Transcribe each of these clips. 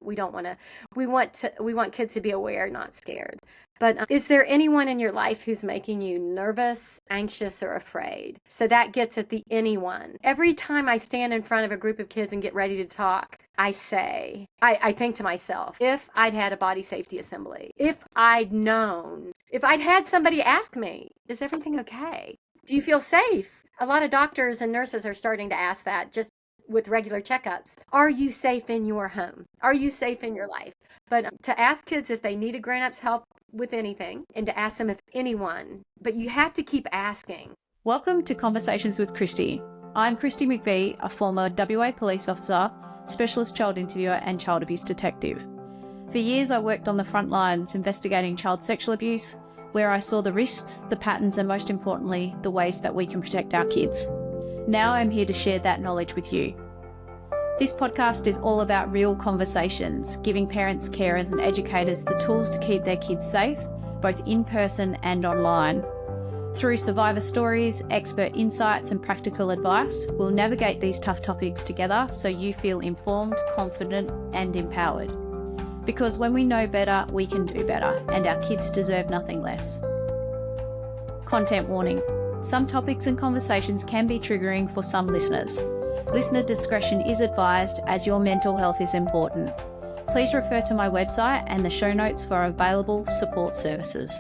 We don't want to, we want kids to be aware, not scared. But is there anyone in your life who's making you nervous, anxious, or afraid? So that gets at the anyone. Every time I stand in front of a group of kids and get ready to talk, I think to myself, if I'd had a body safety assembly, if I'd known, if I'd had somebody ask me, is everything okay? Do you feel safe? A lot of doctors and nurses are starting to ask that just with regular checkups. Are you safe in your home? Are you safe in your life? But to ask kids if they need a grown-up's help with anything and to ask them if anyone, but you have to keep asking. Welcome to Conversations with Kristi. I'm Kristi McVie, a former WA police officer, specialist child interviewer and child abuse detective. For years I worked on the front lines investigating child sexual abuse, where I saw the risks, the patterns and most importantly, the ways that we can protect our kids. Now I'm here to share that knowledge with you. This podcast is all about real conversations, giving parents, carers and educators the tools to keep their kids safe, both in person and online. Through survivor stories, expert insights and practical advice, we'll navigate these tough topics together so you feel informed, confident and empowered. Because when we know better, we can do better, and our kids deserve nothing less. Content warning. Some topics and conversations can be triggering for some listeners. Listener discretion is advised as your mental health is important. Please refer to my website and the show notes for available support services.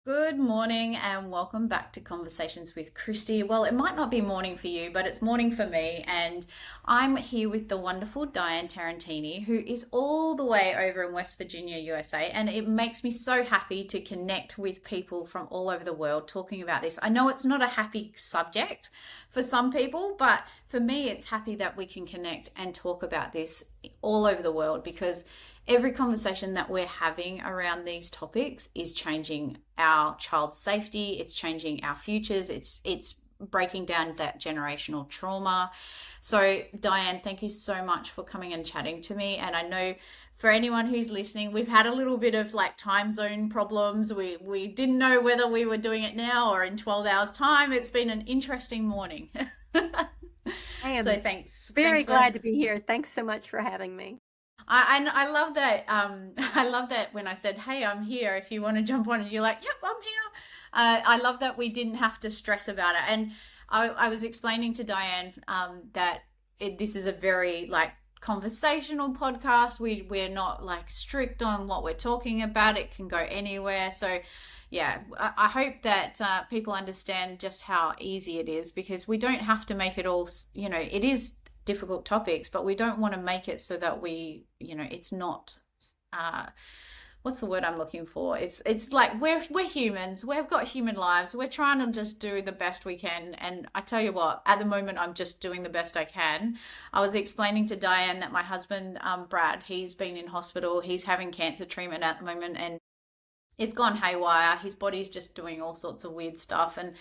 Good morning and welcome back to Conversations with Kristi. Well, it might not be morning for you, but it's morning for me, and I'm here with the wonderful Diane Tarantini, who is all the way over in West Virginia, USA, and it makes me so happy to connect with people from all over the world talking about this. I know it's not a happy subject for some people, but for me, it's happy that we can connect and talk about this all over the world, because every conversation that we're having around these topics is changing our child's safety, it's changing our futures, it's breaking down that generational trauma. So Diane, thank you so much for coming and chatting to me. And I know for anyone who's listening, we've had a little bit of like time zone problems. We didn't know whether we were doing it now or in 12 hours time. It's been an interesting morning. So thanks. Very glad to be here. Thanks so much for having me. I love that. I love that when I said, "Hey, I'm here. If you want to jump on," and you're like, "Yep, I'm here." I love that we didn't have to stress about it. And I was explaining to Diane that this is a very like conversational podcast. We're not like strict on what we're talking about. It can go anywhere. So yeah, I hope that people understand just how easy it is, because we don't have to make it all. It is difficult topics, but we don't want to make it so that we, it's not what's the word I'm looking for, it's like we're humans, we've got human lives, we're trying to just do the best we can. And I tell you what, at the moment I'm just doing the best I can. I was explaining to Diane that my husband Brad, he's been in hospital, he's having cancer treatment at the moment, and it's gone haywire. His body's just doing all sorts of weird stuff, and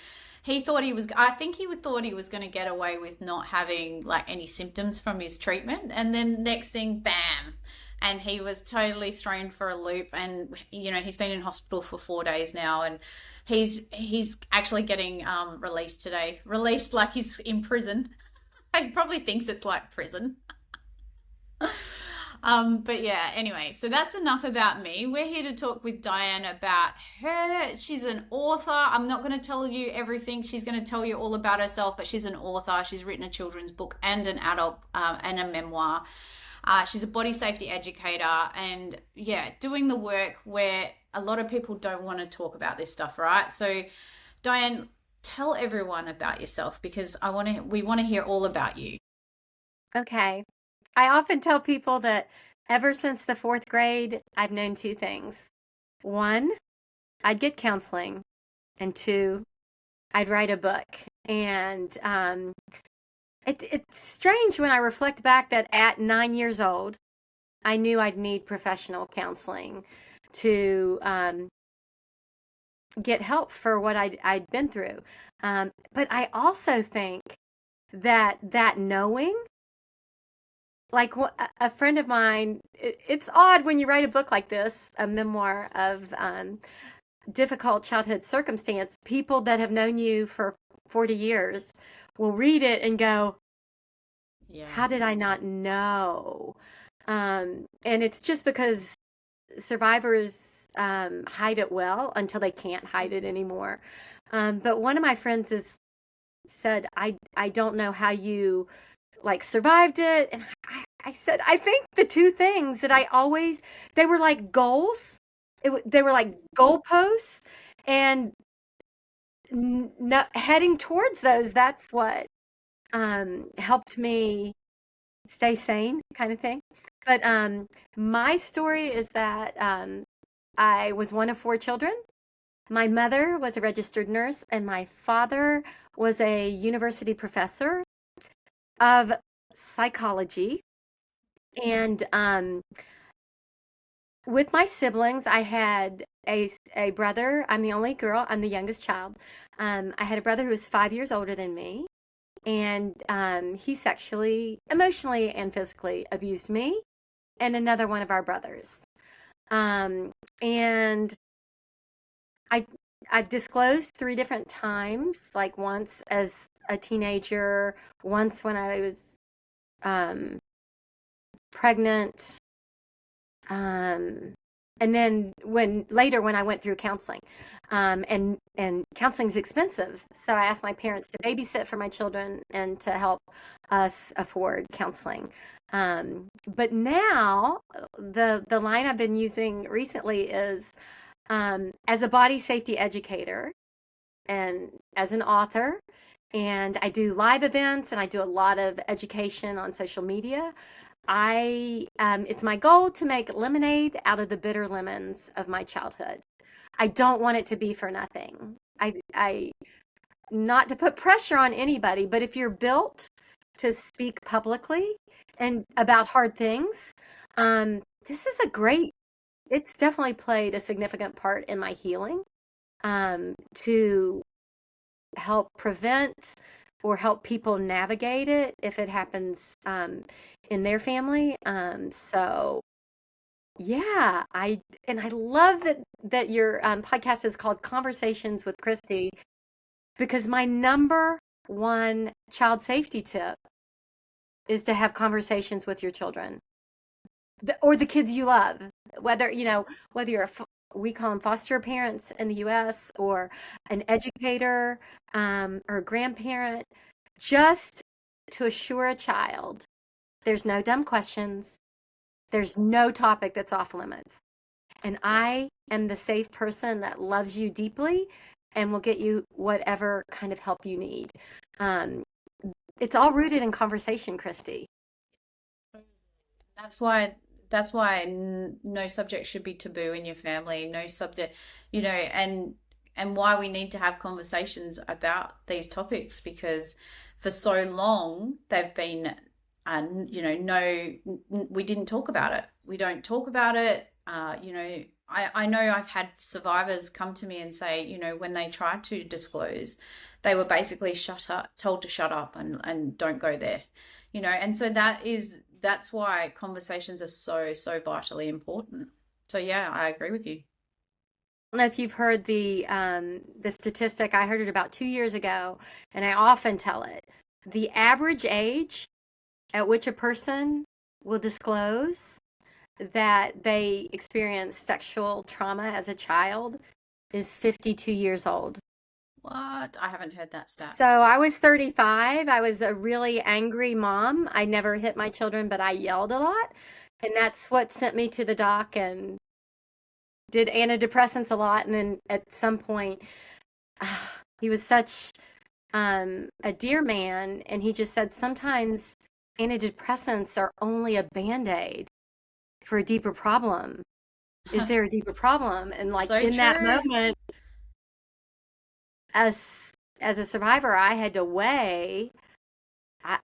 I think he thought he was going to get away with not having like any symptoms from his treatment. And then next thing, bam. And he was totally thrown for a loop. And, he's been in hospital for 4 days now, and he's actually getting released today. Released like he's in prison. He probably thinks it's like prison. But yeah, anyway, so that's enough about me. We're here to talk with Diane about her. She's an author. I'm not going to tell you everything. She's going to tell you all about herself, but she's an author. She's written a children's book and an adult and a memoir. She's a body safety educator, and yeah, doing the work where a lot of people don't want to talk about this stuff, right? So Diane, tell everyone about yourself, because we want to hear all about you. Okay. I often tell people that ever since the 4th grade, I've known 2 things. 1, I'd get counseling, and 2, I'd write a book. And it's strange when I reflect back that at 9 years old, I knew I'd need professional counseling to get help for what I'd been through. But I also think that knowing, like a friend of mine, it's odd when you write a book like this, a memoir of difficult childhood circumstance. People that have known you for 40 years will read it and go, yeah, how did I not know? And it's just because survivors hide it well until they can't hide it anymore. But one of my friends has said, I don't know how you like survived it. And I said, I think the two things that I always, they were like goals. They were like goalposts, and no, heading towards those, that's what helped me stay sane, kind of thing. But my story is that I was one of four children. My mother was a registered nurse, and my father was a university professor of psychology. And with my siblings, I had a brother. I'm the only girl. I'm the youngest child. I had a brother who was 5 years older than me, and he sexually, emotionally, and physically abused me and another one of our brothers. And I I've disclosed three different times, like once as a teenager, once when I was um, pregnant, um, and then when I went through counseling, and counseling is expensive, so I asked my parents to babysit for my children and to help us afford counseling. But now the line I've been using recently is as a body safety educator and as an author. And I do live events and I do a lot of education on social media. It's my goal to make lemonade out of the bitter lemons of my childhood. I don't want it to be for nothing. Not to put pressure on anybody, but if you're built to speak publicly and about hard things, this is a great, it's definitely played a significant part in my healing, to help prevent or help people navigate it if it happens in their family. So yeah, I love that your podcast is called Conversations with Kristi, because my number one child safety tip is to have conversations with your children, or the kids you love, whether whether you're we call them foster parents in the US, or an educator, or a grandparent, just to assure a child there's no dumb questions, there's no topic that's off limits, and I am the safe person that loves you deeply and will get you whatever kind of help you need. um, it's all rooted in conversation, Kristi. That's why no subject should be taboo in your family. No subject, and why we need to have conversations about these topics, because for so long they've been, no, we didn't talk about it. We don't talk about it. I know I've had survivors come to me and say, when they tried to disclose, they were basically told to shut up and don't go there, and so that's why conversations are so vitally important. So yeah, I agree with you. Don't know if you've heard the statistic. I heard it about 2 years ago, and I often tell it. The average age at which a person will disclose that they experienced sexual trauma as a child is 52 years old. What? I haven't heard that stat. So I was 35. I was a really angry mom. I never hit my children, but I yelled a lot. And that's what sent me to the doc and did antidepressants a lot. And then at some point, he was such a dear man. And he just said, sometimes antidepressants are only a band-aid for a deeper problem. Is there a deeper problem? And like So in that true. moment, as a survivor, I had to weigh, I,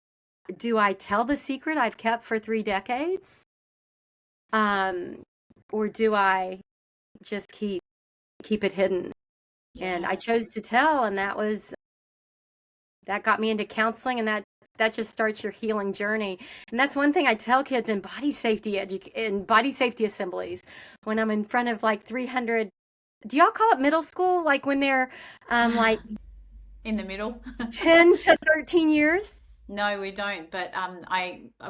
do I tell the secret I've kept for 3 decades? Um, or do I just keep it hidden? And Yeah. I chose to tell, and that got me into counseling, and that just starts your healing journey. And that's one thing I tell kids in body safety assemblies, when I'm in front of like 300. Do y'all call it middle school? Like when they're like In the middle. 10 to 13 years? No, we don't. But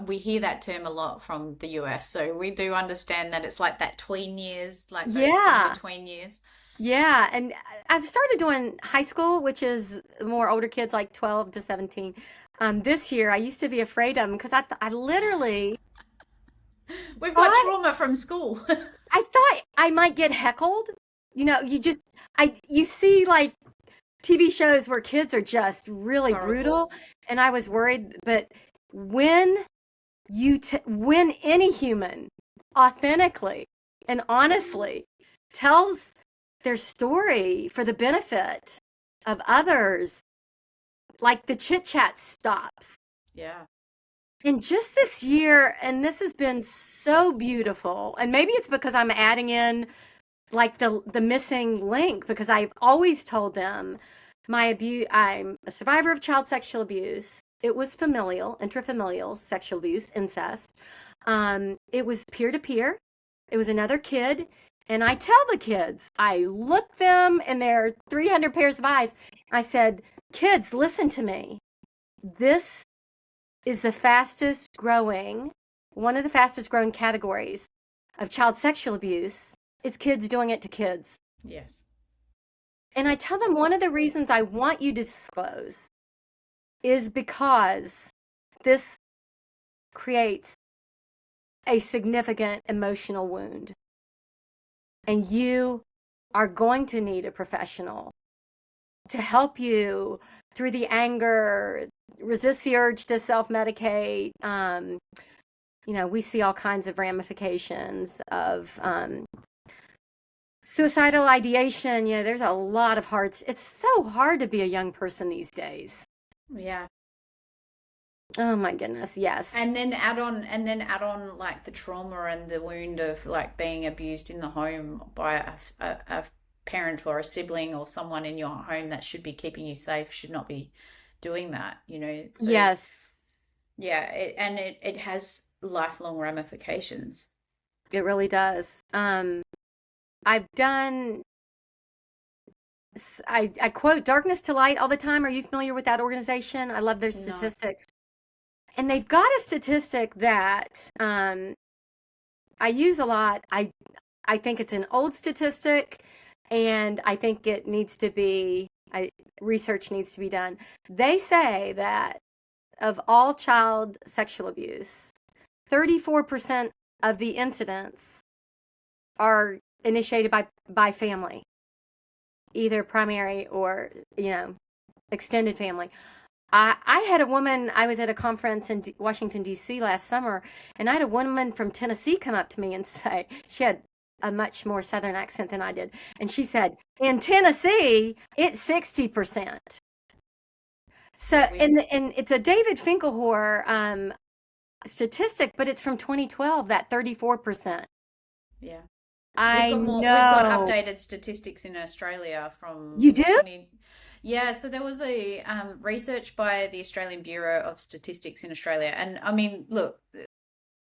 we hear that term a lot from the US, so we do understand that it's like that tween years, like those in Yeah. between years. Yeah, and I've started doing high school, which is more older kids, like 12 to 17. This year, I used to be afraid of them because I literally We've got thought trauma from school. I thought I might get heckled. You know, you see like TV shows where kids are just really Horrible. brutal, and I was worried. But when when any human authentically and honestly tells their story for the benefit of others, like the chit chat stops. Yeah. And just this year, and this has been so beautiful, and maybe it's because I'm adding in like the missing link because I've always told them I'm a survivor of child sexual abuse. It was familial, intrafamilial sexual abuse, incest. It was peer to peer. It was another kid. And I tell the kids, I look them in their 300 pairs of eyes. I said, kids, listen to me. This is the fastest growing, one of the fastest growing categories of child sexual abuse is kids doing it to kids. Yes. And I tell them one of the reasons I want you to disclose is because this creates a significant emotional wound. And you are going to need a professional to help you through the anger, resist the urge to self medicate. We see all kinds of ramifications of suicidal ideation. There's a lot of it's so hard to be a young person these days. Yeah. Oh my goodness, yes. And then add on like the trauma and the wound of like being abused in the home by a parent or a sibling or someone in your home that should be keeping you safe should not be doing that, So Yes, yeah, it has lifelong ramifications. it really does. I've done I quote Darkness to Light all the time. Are you familiar with that organization? I love their No. statistics. And they've got a statistic that I use a lot. I think it's an old statistic, and I think it needs to be research needs to be done. They say that of all child sexual abuse, 34% of the incidents are initiated by family, either primary or extended family. I had a woman, I was at a conference in Washington, D.C. last summer, and I had a woman from Tennessee come up to me and say, she had a much more Southern accent than I did. And she said, in Tennessee, it's 60%. So, Yeah, and it's a David Finkelhor statistic, but it's from 2012, that 34%. yeah. I We've got know. updated statistics in Australia You from do? 20. Yeah, so there was a research by the Australian Bureau of Statistics in Australia. And I mean, look,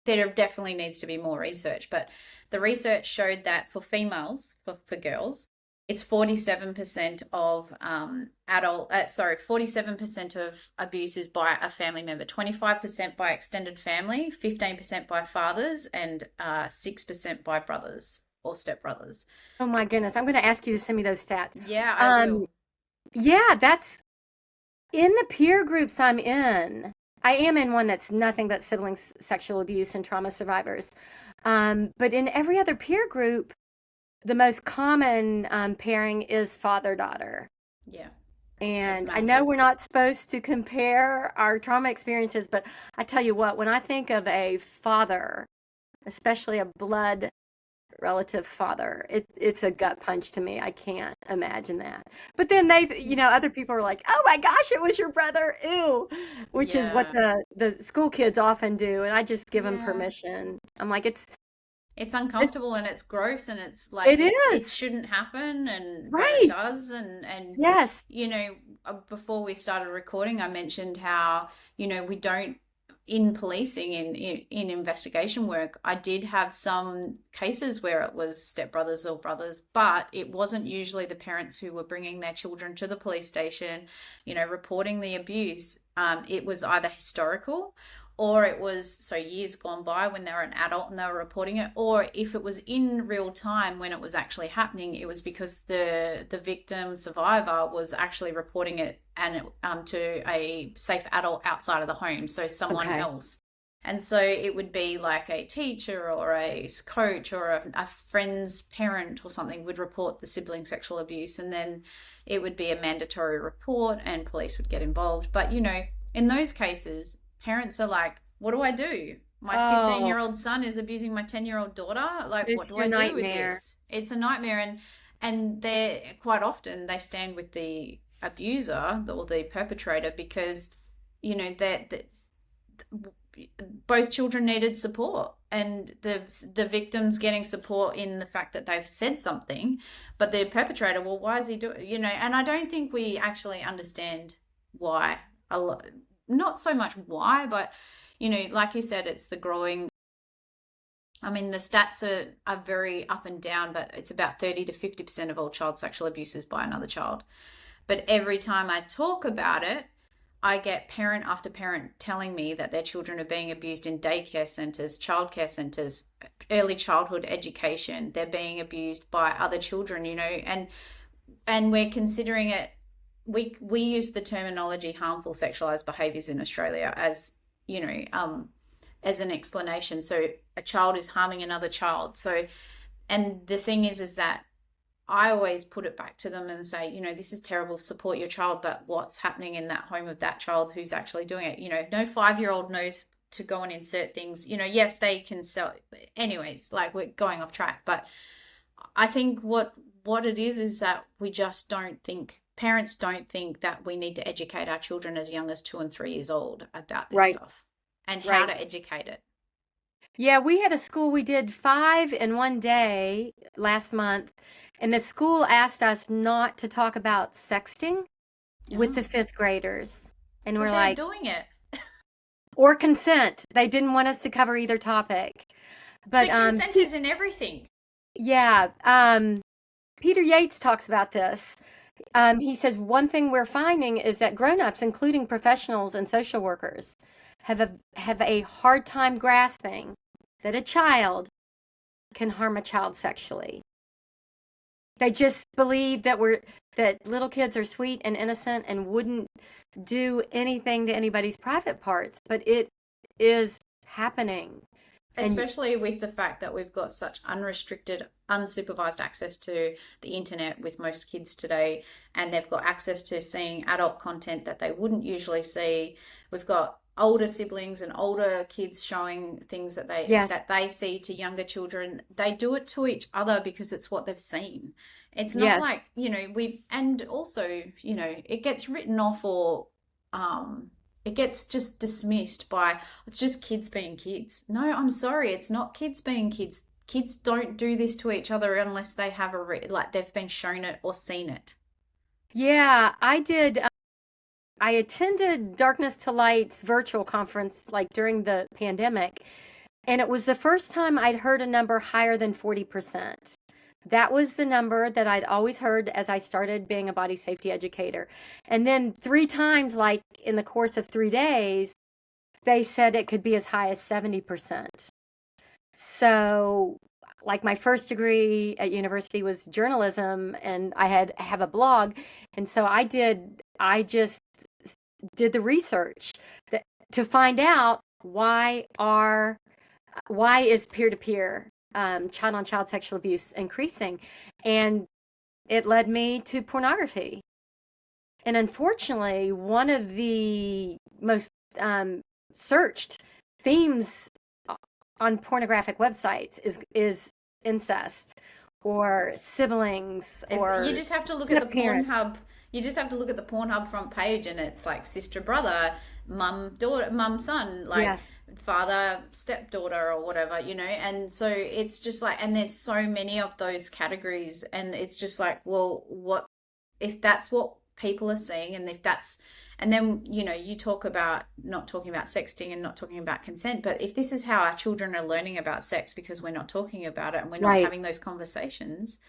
there definitely needs to be more research, but the research showed that for females, for girls, it's 47% of 47% of abuses by a family member, 25% by extended family, 15% by fathers, and 6% by brothers or stepbrothers. Oh my goodness. I'm going to ask you to send me those stats. Yeah, I Um, will. yeah, that's in the peer groups I'm in. I am in one that's nothing but siblings sexual abuse and trauma survivors. But in every other peer group, the most common pairing is father-daughter. Yeah, it's And I know massive. we're not supposed to compare our trauma experiences, but I tell you what, when I think of a father, especially a blood relative father, it's a gut punch to me. I can't imagine that. But then other people are like, "Oh my gosh, it was your brother." Ew, which is what Yeah. the school kids often do, and I just give them Yeah. permission. I'm like, It's it's uncomfortable and it's gross and it's like it it is shouldn't happen but it right. does and Yes. before we started recording I mentioned how we don't in policing, in investigation work, I did have some cases where it was stepbrothers or brothers, but it wasn't usually the parents who were bringing their children to the police station, reporting the abuse. It was either historical, or it was so years gone by when they were an adult and they were reporting it, or if it was in real time when it was actually happening, it was because the victim survivor was actually reporting it and to a safe adult outside of the home, so someone else. And so it would be like a teacher or a coach or a friend's parent or something would report the sibling sexual abuse, and then it would be a mandatory report and police would get involved. But in those cases, parents are like, what do I do? My 15-year-old son is abusing my 10-year-old daughter. Like, what do I do with this? It's a nightmare. And they're quite often they stand with the abuser or the perpetrator because, both children needed support, and the victim's getting support in the fact that they've said something, but the perpetrator, well, why is he doing, and I don't think we actually understand why a lot. Not so much why, but, like you said, it's the growing. I mean, the stats are very up and down, but it's about 30 to 50% of all child sexual abuse is by another child. But every time I talk about it, I get parent after parent telling me that their children are being abused in daycare centers, childcare centers, early childhood education. They're being abused by other children, and we're considering it. We use the terminology harmful sexualized behaviors in Australia as, as an explanation. So a child is harming another child. So, and the thing is that I always put it back to them and say, this is terrible, support your child, but what's happening in that home of that child who's actually doing it? No 5-year-old knows to go and insert things, yes, they can sell. Anyways, like, we're going off track, but I think what it is that we just don't think, parents don't think that we need to educate our children as young as 2 and 3 years old about this stuff and how to educate it. Yeah, we had a school, we did 5 in one day last month, and the school asked us not to talk about sexting with the 5th graders. And we're like, doing it. Or consent. They didn't want us to cover either topic. But consent is in everything. Yeah. Peter Yates talks about this. He says one thing we're finding is that grown-ups, including professionals and social workers, have a hard time grasping that a child can harm a child sexually. They just believe that little kids are sweet and innocent and wouldn't do anything to anybody's private parts, but it is happening. Especially with the fact that we've got such unrestricted, unsupervised access to the internet with most kids today, and they've got access to seeing adult content that they wouldn't usually see. We've got older siblings and older kids showing things that they see to younger children. They do it to each other because it's what they've seen. It's not like, and also, it gets written off or it gets just dismissed by, it's just kids being kids. No, I'm sorry, it's not kids being kids. Kids don't do this to each other unless they have they've been shown it or seen it. Yeah, I did. I attended Darkness to Light's virtual conference during the pandemic, and it was the first time I'd heard a number higher than 40%. That was the number that I'd always heard as I started being a body safety educator. And then 3 times, in the course of 3 days, they said it could be as high as 70%. So, my first degree at university was journalism, and I have a blog. And so I just did the research to find out why is peer-to-peer child-on-child sexual abuse increasing, and it led me to pornography. And unfortunately, one of the most searched themes on pornographic websites is incest or siblings, or you just have to look at the Pornhub. You just have to look at the Pornhub front page, and it's like sister, brother, mum, daughter, mum, son, father, stepdaughter, or whatever, and so it's just and there's so many of those categories, and it's just well, what if that's what people are seeing, and if that's, And then, you talk about not talking about sexting and not talking about consent, but if this is how our children are learning about sex because we're not talking about it and we're not Right. having those conversations,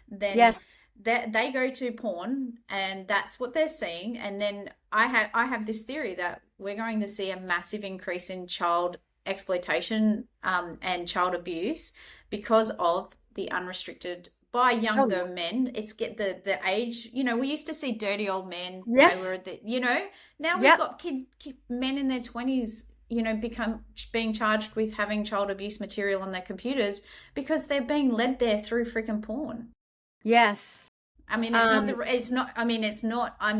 then Yes. they go to porn and that's what they're seeing. And then I have this theory that we're going to see a massive increase in child exploitation and child abuse because of the unrestricted by Oh, younger men. It's get the age, we used to see dirty old men. They yes. were now we've Yep. got men in their 20s, being charged with having child abuse material on their computers because they're being led there through freaking porn. Yes. I mean, I'm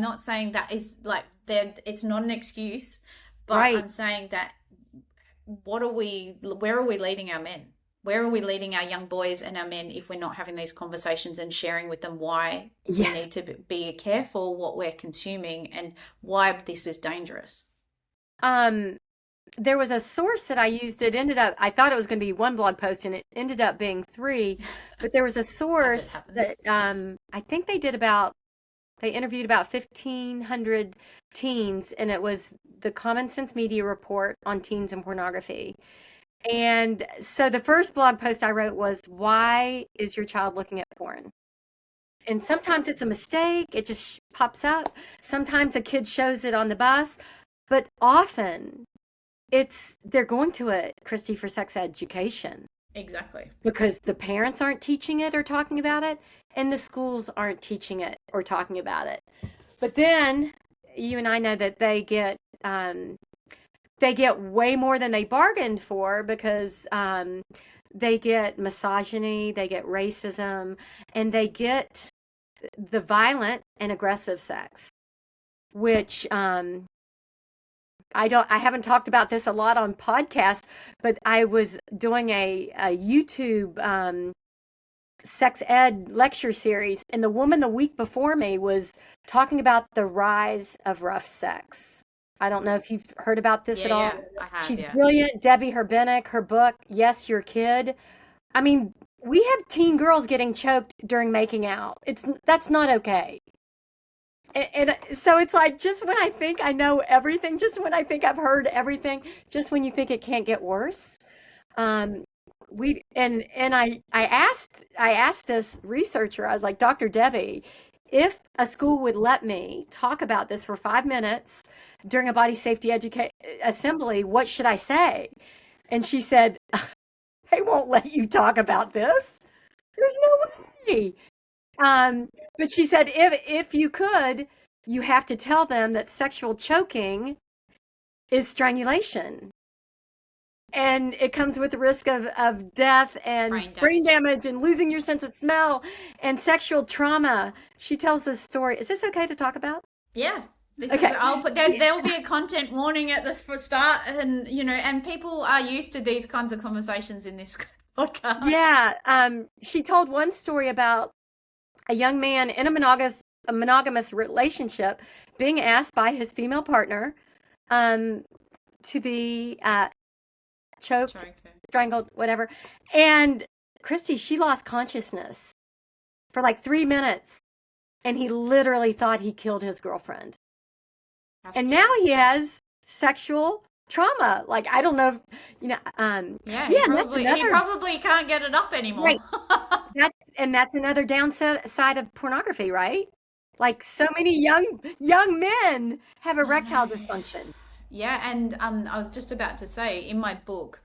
not saying that is like it's not an excuse, but Right. I'm saying that where are we leading our men? Where are we leading our young boys and our men if we're not having these conversations and sharing with them why we Yes. need to be careful what we're consuming and why this is dangerous? There was a source that I used. I thought it was going to be one blog post and it ended up being three, but there was a As it source happens. that I think they interviewed about 1,500 teens, and it was the Common Sense Media Report on Teens and Pornography. And so the first blog post I wrote was, why is your child looking at porn? And sometimes it's a mistake, it just pops up. Sometimes a kid shows it on the bus, but often they're going to it, Kristi, for sex education. Exactly. Because the parents aren't teaching it or talking about it, and the schools aren't teaching it or talking about it. But then you and I know that they get way more than they bargained for, because they get misogyny, they get racism, and they get the violent and aggressive sex, which I haven't talked about this a lot on podcasts, but I was doing a YouTube sex ed lecture series, and the woman the week before me was talking about the rise of rough sex. I don't know if you've heard about this at all. Yeah, I have, She's yeah. brilliant. Debbie Herbenek, her book, Yes, Your Kid. I mean, we have teen girls getting choked during making out. That's not okay. And so it's like, just when I think I know everything, just when I think I've heard everything, just when you think it can't get worse, um, I asked this researcher, I was like, Dr. Debbie, if a school would let me talk about this for 5 minutes during a body safety assembly, what should I say? And she said, they won't let you talk about this. There's no way. But she said, if you could, you have to tell them that sexual choking is strangulation. And it comes with the risk of death and brain damage and losing your sense of smell and sexual trauma. She tells this story. Is this okay to talk about? Yeah. Okay. I'll put there will be a content warning at the start, and and people are used to these kinds of conversations in this podcast. Yeah. She told one story about a young man in a monogamous relationship being asked by his female partner to be choked, strangled, whatever. And Kristi, she lost consciousness for like 3 minutes, and he literally thought he killed his girlfriend. And now he has sexual trauma. Like, I don't know if, he probably can't get it up anymore. Right. That's another downside of pornography, right? Like, so many young men have erectile dysfunction. Yeah, and I was just about to say, in my book,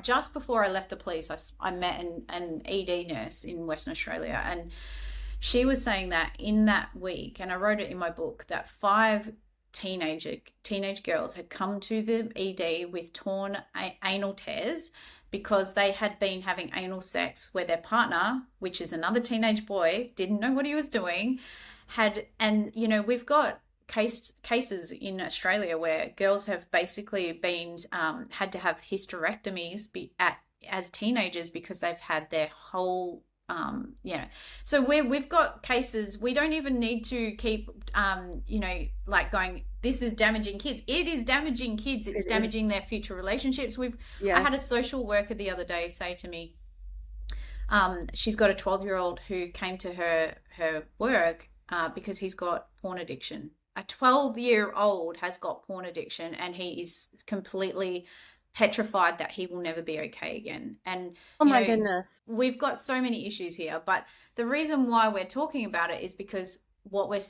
just before I left the police, I met an ED nurse in Western Australia, and she was saying that in that week, and I wrote it in my book, that 5 teenage girls had come to the ED with torn anal tears because they had been having anal sex where their partner, which is another teenage boy, didn't know what he was doing, we've got cases in Australia where girls have basically been had to have hysterectomies as teenagers because they've had their whole so we've got cases. We don't even need to keep like going, this is damaging kids. It is damaging kids. It's damaging their future relationships. I had a social worker the other day say to me, she's got a 12-year-old who came to her work because he's got porn addiction. a 12-year-old has got porn addiction, and he is completely petrified that he will never be okay again. And, Oh my goodness. we've got so many issues here. But the reason why we're talking about it is because what we're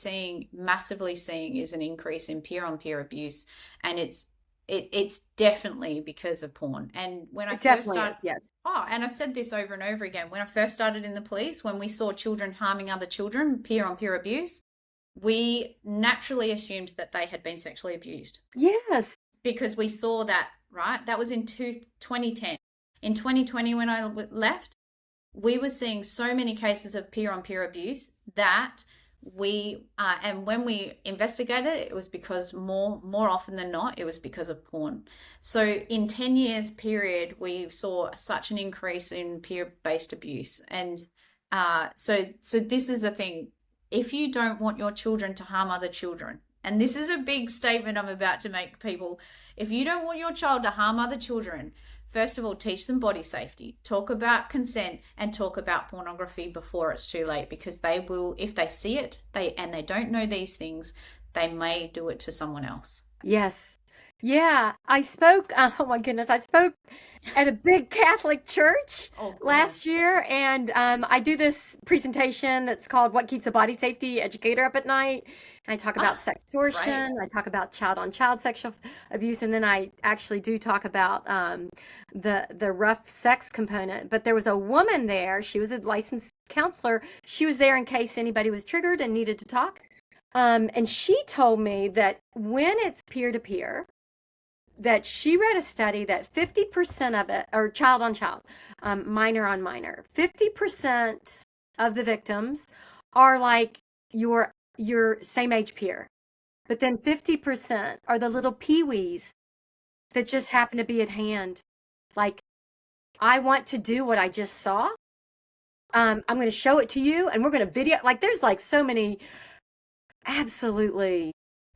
massively seeing, is an increase in peer-on-peer abuse. And it's definitely because of porn. And when I It first definitely is, started, yes. and I've said this over and over again, when I first started in the police, when we saw children harming other children, peer-on-peer abuse, we naturally assumed that they had been sexually abused, Yes. because we saw that, right? That was in 2010. In 2020, when I left, we were seeing so many cases of peer-on-peer abuse that and when we investigated it, it was because more often than not, it was because of porn. So in 10 years period, we saw such an increase in peer-based abuse. And so this is the thing. If you don't want your children to harm other children, and this is a big statement I'm about to make, people, if you don't want your child to harm other children, first of all, teach them body safety, talk about consent, and talk about pornography before it's too late, because they will, if they see it, and they don't know these things, they may do it to someone else. Yes. Yeah, I spoke, oh my goodness, I spoke at a big Catholic church Oh, last goodness. year, and I do this presentation that's called What Keeps a Body Safety Educator Up at Night. And I talk about Great. sextortion, I talk about child-on-child sexual abuse, and then I actually do talk about the rough sex component. But there was a woman there, she was a licensed counselor. She was there in case anybody was triggered and needed to talk. And she told me that when it's peer-to-peer, that she read a study that 50% of it, or child on child, minor on minor, 50% of the victims are like your same age peer. But then 50% are the little peewees that just happen to be at hand. Like, I want to do what I just saw. I'm going to show it to you, and we're going to video. Like, there's like so many absolutely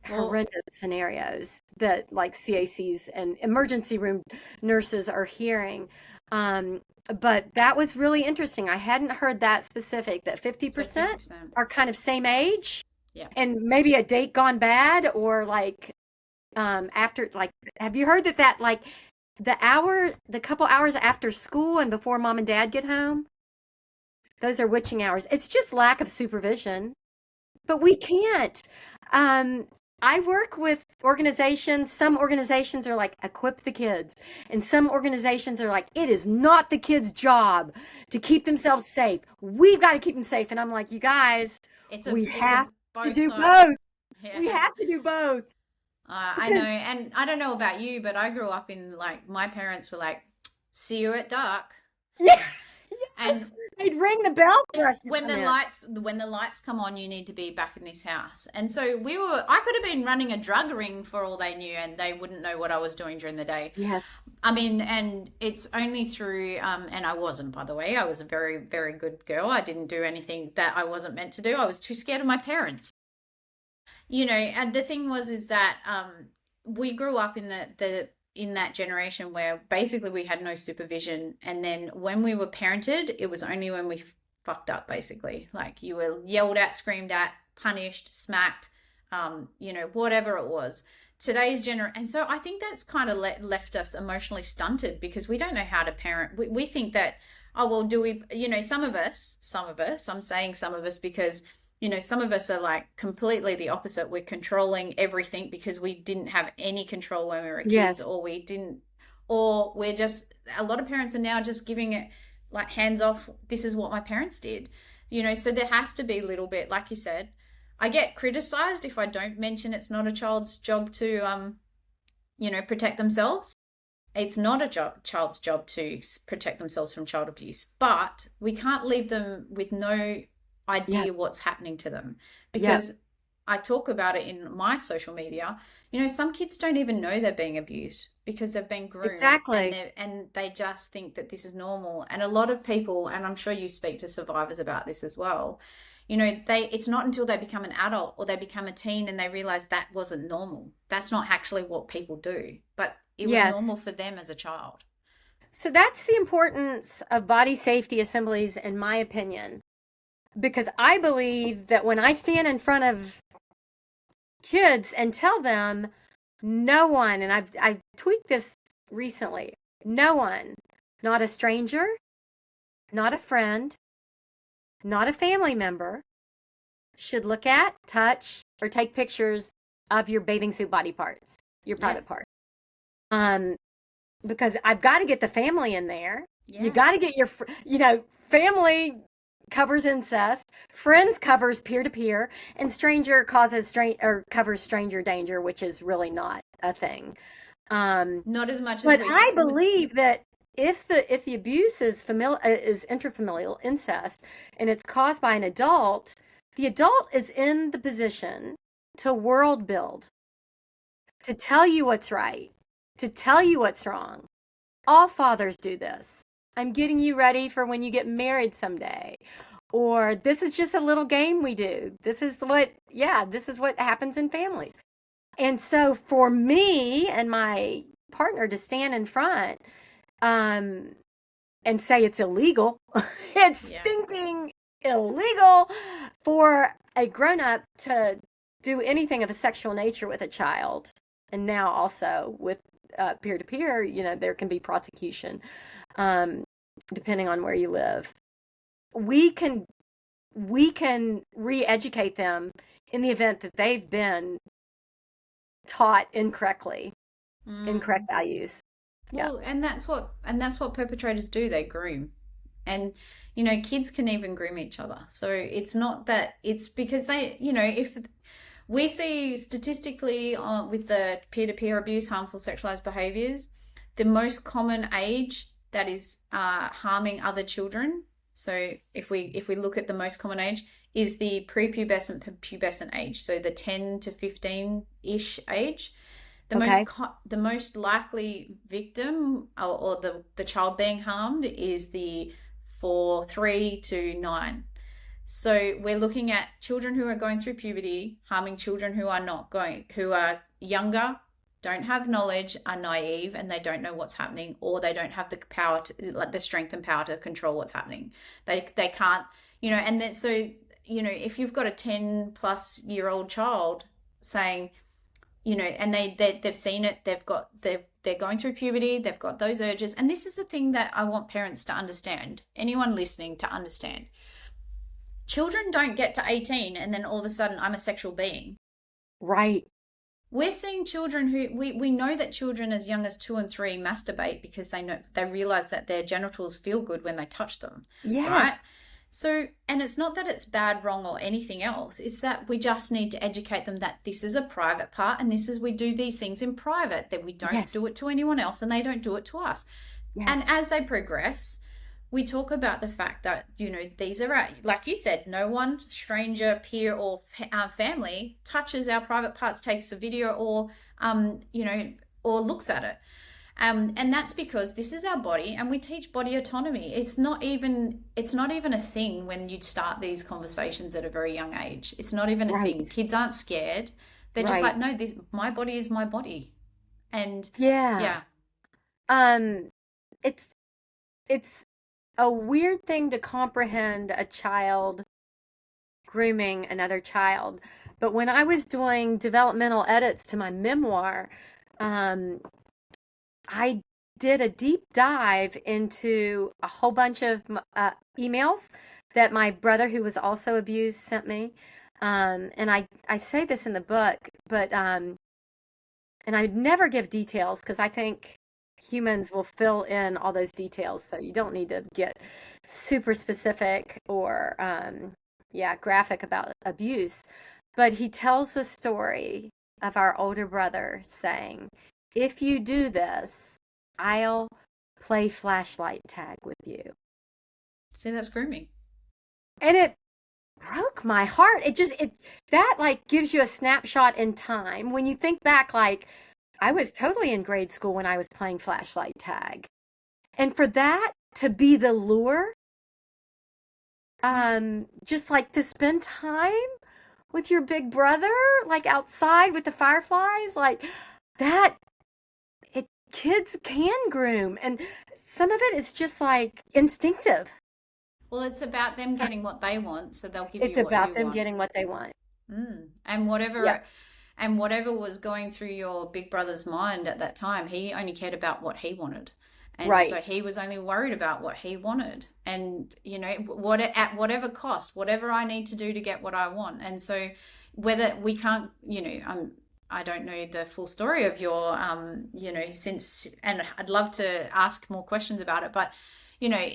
Well, horrendous scenarios that like CACs and emergency room nurses are hearing. Um, but that was really interesting. I hadn't heard that specific, that so 50% 50%. are kind of same age Yeah. and maybe a date gone bad, or like after, like, have you heard that like the couple hours after school and before mom and dad get home, those are witching hours. It's just lack of supervision. But we can't. Um, I work with organizations. Some organizations are like, equip the kids. And some organizations are like, it is not the kids' job to keep themselves safe. We've got to keep them safe. And I'm like, you guys, we It's a have to both do sides. both. We Yeah. have to do both. I know, Because, and I don't know about you, but I grew up in, like, my parents were like, "See you at dark," yeah, and yes, they'd ring the bell for us to when come the in. lights come on, you need to be back in this house. And so I could have been running a drug ring for all they knew, and they wouldn't know what I was doing during the day. Yes. I mean, and it's only through, and I wasn't, by the way, I was a very, very good girl. I didn't do anything that I wasn't meant to do. I was too scared of my parents. And the thing was, is that we grew up in in that generation where basically we had no supervision, and then when we were parented, it was only when we fucked up, basically. Like, you were yelled at, screamed at, punished, smacked, whatever it was. Today's generation, and so I think that's kind of left us emotionally stunted, because we don't know how to parent. We think that, oh well, do we? Some of us. I'm saying some of us because some of us are like completely the opposite. We're controlling everything because we didn't have any control when we were kids, Yes. or we didn't, or we're just, a lot of parents are now just giving it like hands off. This is what my parents did, so there has to be a little bit, like you said. I get criticized if I don't mention it's not a child's job to, protect themselves. It's not a child's job to protect themselves from child abuse, but we can't leave them with no Yes. idea what's happening to them, Yep. because I talk about it in my social media. Some kids don't even know they're being abused because they've been groomed, and Exactly. they just think that this is normal. And a lot of people, and I'm sure you speak to survivors about this as well, it's not until they become an adult or they become a teen and they realize that wasn't normal. That's not actually what people do, but it was Yes. normal for them as a child. So that's the importance of body safety assemblies, in my opinion, because I believe that when I stand in front of kids and tell them no one, and I've tweaked this recently, no one, not a stranger, not a friend, not a family member, should look at, touch, or take pictures of your bathing suit body parts, your private parts. Because I've got to get the family in there. Yeah. You got to get your, family covers incest, friends covers peer-to-peer, and stranger covers stranger danger, which is really not a thing. Not as much as But I believe that if the abuse is intrafamilial incest and it's caused by an adult, the adult is in the position to world build, to tell you what's right, to tell you what's wrong. All fathers do this. I'm getting you ready for when you get married someday. Or this is just a little game we do. This is what happens in families. And so for me and my partner to stand in front and say it's illegal, it's stinking illegal for a grown-up to do anything of a sexual nature with a child. And now also with peer-to-peer, there can be prosecution depending on where you live. We can re-educate them in the event that they've been taught incorrectly, incorrect values. Well, and that's what perpetrators do. They groom. And kids can even groom each other. So it's not that, it's because they, if we see statistically with the peer-to-peer abuse, harmful sexualized behaviors, the most common age that is harming other children. So if we look at the most common age is the prepubescent, pubescent age. So the 10 to 15-ish age. The most likely victim or the child being harmed is 3 to 9. So we're looking at children who are going through puberty, harming children who are younger, don't have knowledge, are naive, and they don't know what's happening, or they don't have the power the strength and power to control what's happening. They can't, and then so, if you've got a 10-plus-year-old child saying, and they've seen it, they're going through puberty, they've got those urges. And this is the thing that I want parents to understand, anyone listening to understand. Children don't get to 18 and then all of a sudden I'm a sexual being. Right. We're seeing children who, we know that children as young as 2 and 3 masturbate because they realize that their genitals feel good when they touch them. Yes. Right? So, and it's not that it's bad, wrong, or anything else. It's that we just need to educate them that this is a private part and we do these things in private, that we don't do it to anyone else and they don't do it to us. Yes. And as they progress, we talk about the fact that, these are, like you said, no one, stranger, peer, or family touches our private parts, takes a video or looks at it. And that's because this is our body and we teach body autonomy. It's not even a thing when you start these conversations at a very young age. It's not even a thing. Kids aren't scared. They're just like, no, my body is my body. And it's a weird thing to comprehend, a child grooming another child. But when I was doing developmental edits to my memoir, I did a deep dive into a whole bunch of emails that my brother, who was also abused, sent me. And I say this in the book, but and I would never give details because I think humans will fill in all those details. So you don't need to get super specific or graphic about abuse. But he tells the story of our older brother saying, if you do this, I'll play flashlight tag with you. See, that's grooming. And it broke my heart. That like gives you a snapshot in time. When you think back, like I was totally in grade school when I was playing flashlight tag. And for that to be the lure, just like to spend time with your big brother, like outside with the fireflies, like that, kids can groom, and some of it is just like instinctive. Well, it's about them getting what they want, so they'll give you what you want. It's about them getting what they want. And whatever And whatever was going through your big brother's mind at that time, he only cared about what he wanted. And so Right. he was only worried about what he wanted. And, what at whatever cost, whatever I need to do to get what I want. And so whether we can't, I don't know the full story of your, since, and I'd love to ask more questions about it, but, you know,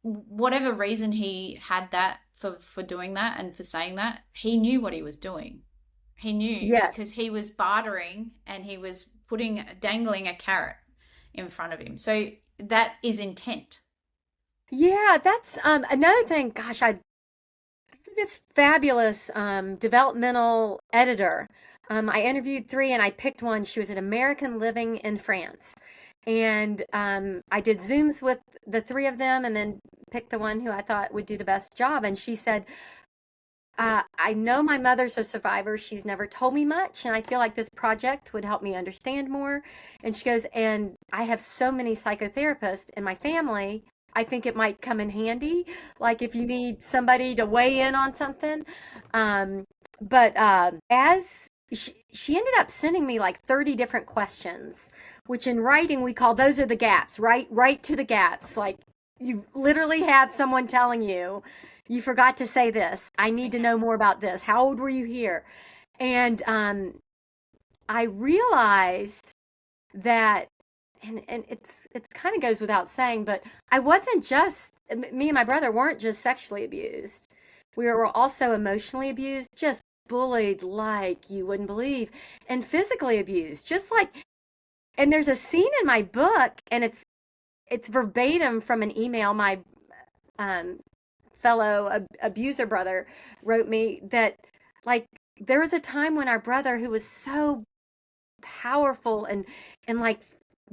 whatever reason he had that for doing that and for saying that, he knew what he was doing. He knew Yes. because he was bartering and he was dangling a carrot in front of him. So that is intent. Yeah, that's another thing. Gosh, I this fabulous developmental editor. I interviewed three and I picked one. She was an American living in France. And I did Zooms with the three of them and then picked the one who I thought would do the best job. And she said, I know my mother's a survivor. She's never told me much. And I feel like this project would help me understand more. And she goes, and I have so many psychotherapists in my family. I think it might come in handy, like if you need somebody to weigh in on something. Um, but as she ended up sending me like 30 different questions, which in writing we call those are the gaps, right? Right to the gaps. Like you literally have someone telling you, you forgot to say this. I need to know more about this. How old were you here? And I realized that and it's kind of goes without saying, but I wasn't just me and my brother weren't just sexually abused. We were also emotionally abused, just bullied like you wouldn't believe, and physically abused, just like. And there's a scene in my book, and it's verbatim from an email my um, fellow abuser brother wrote me that like there was a time when our brother who was so powerful and like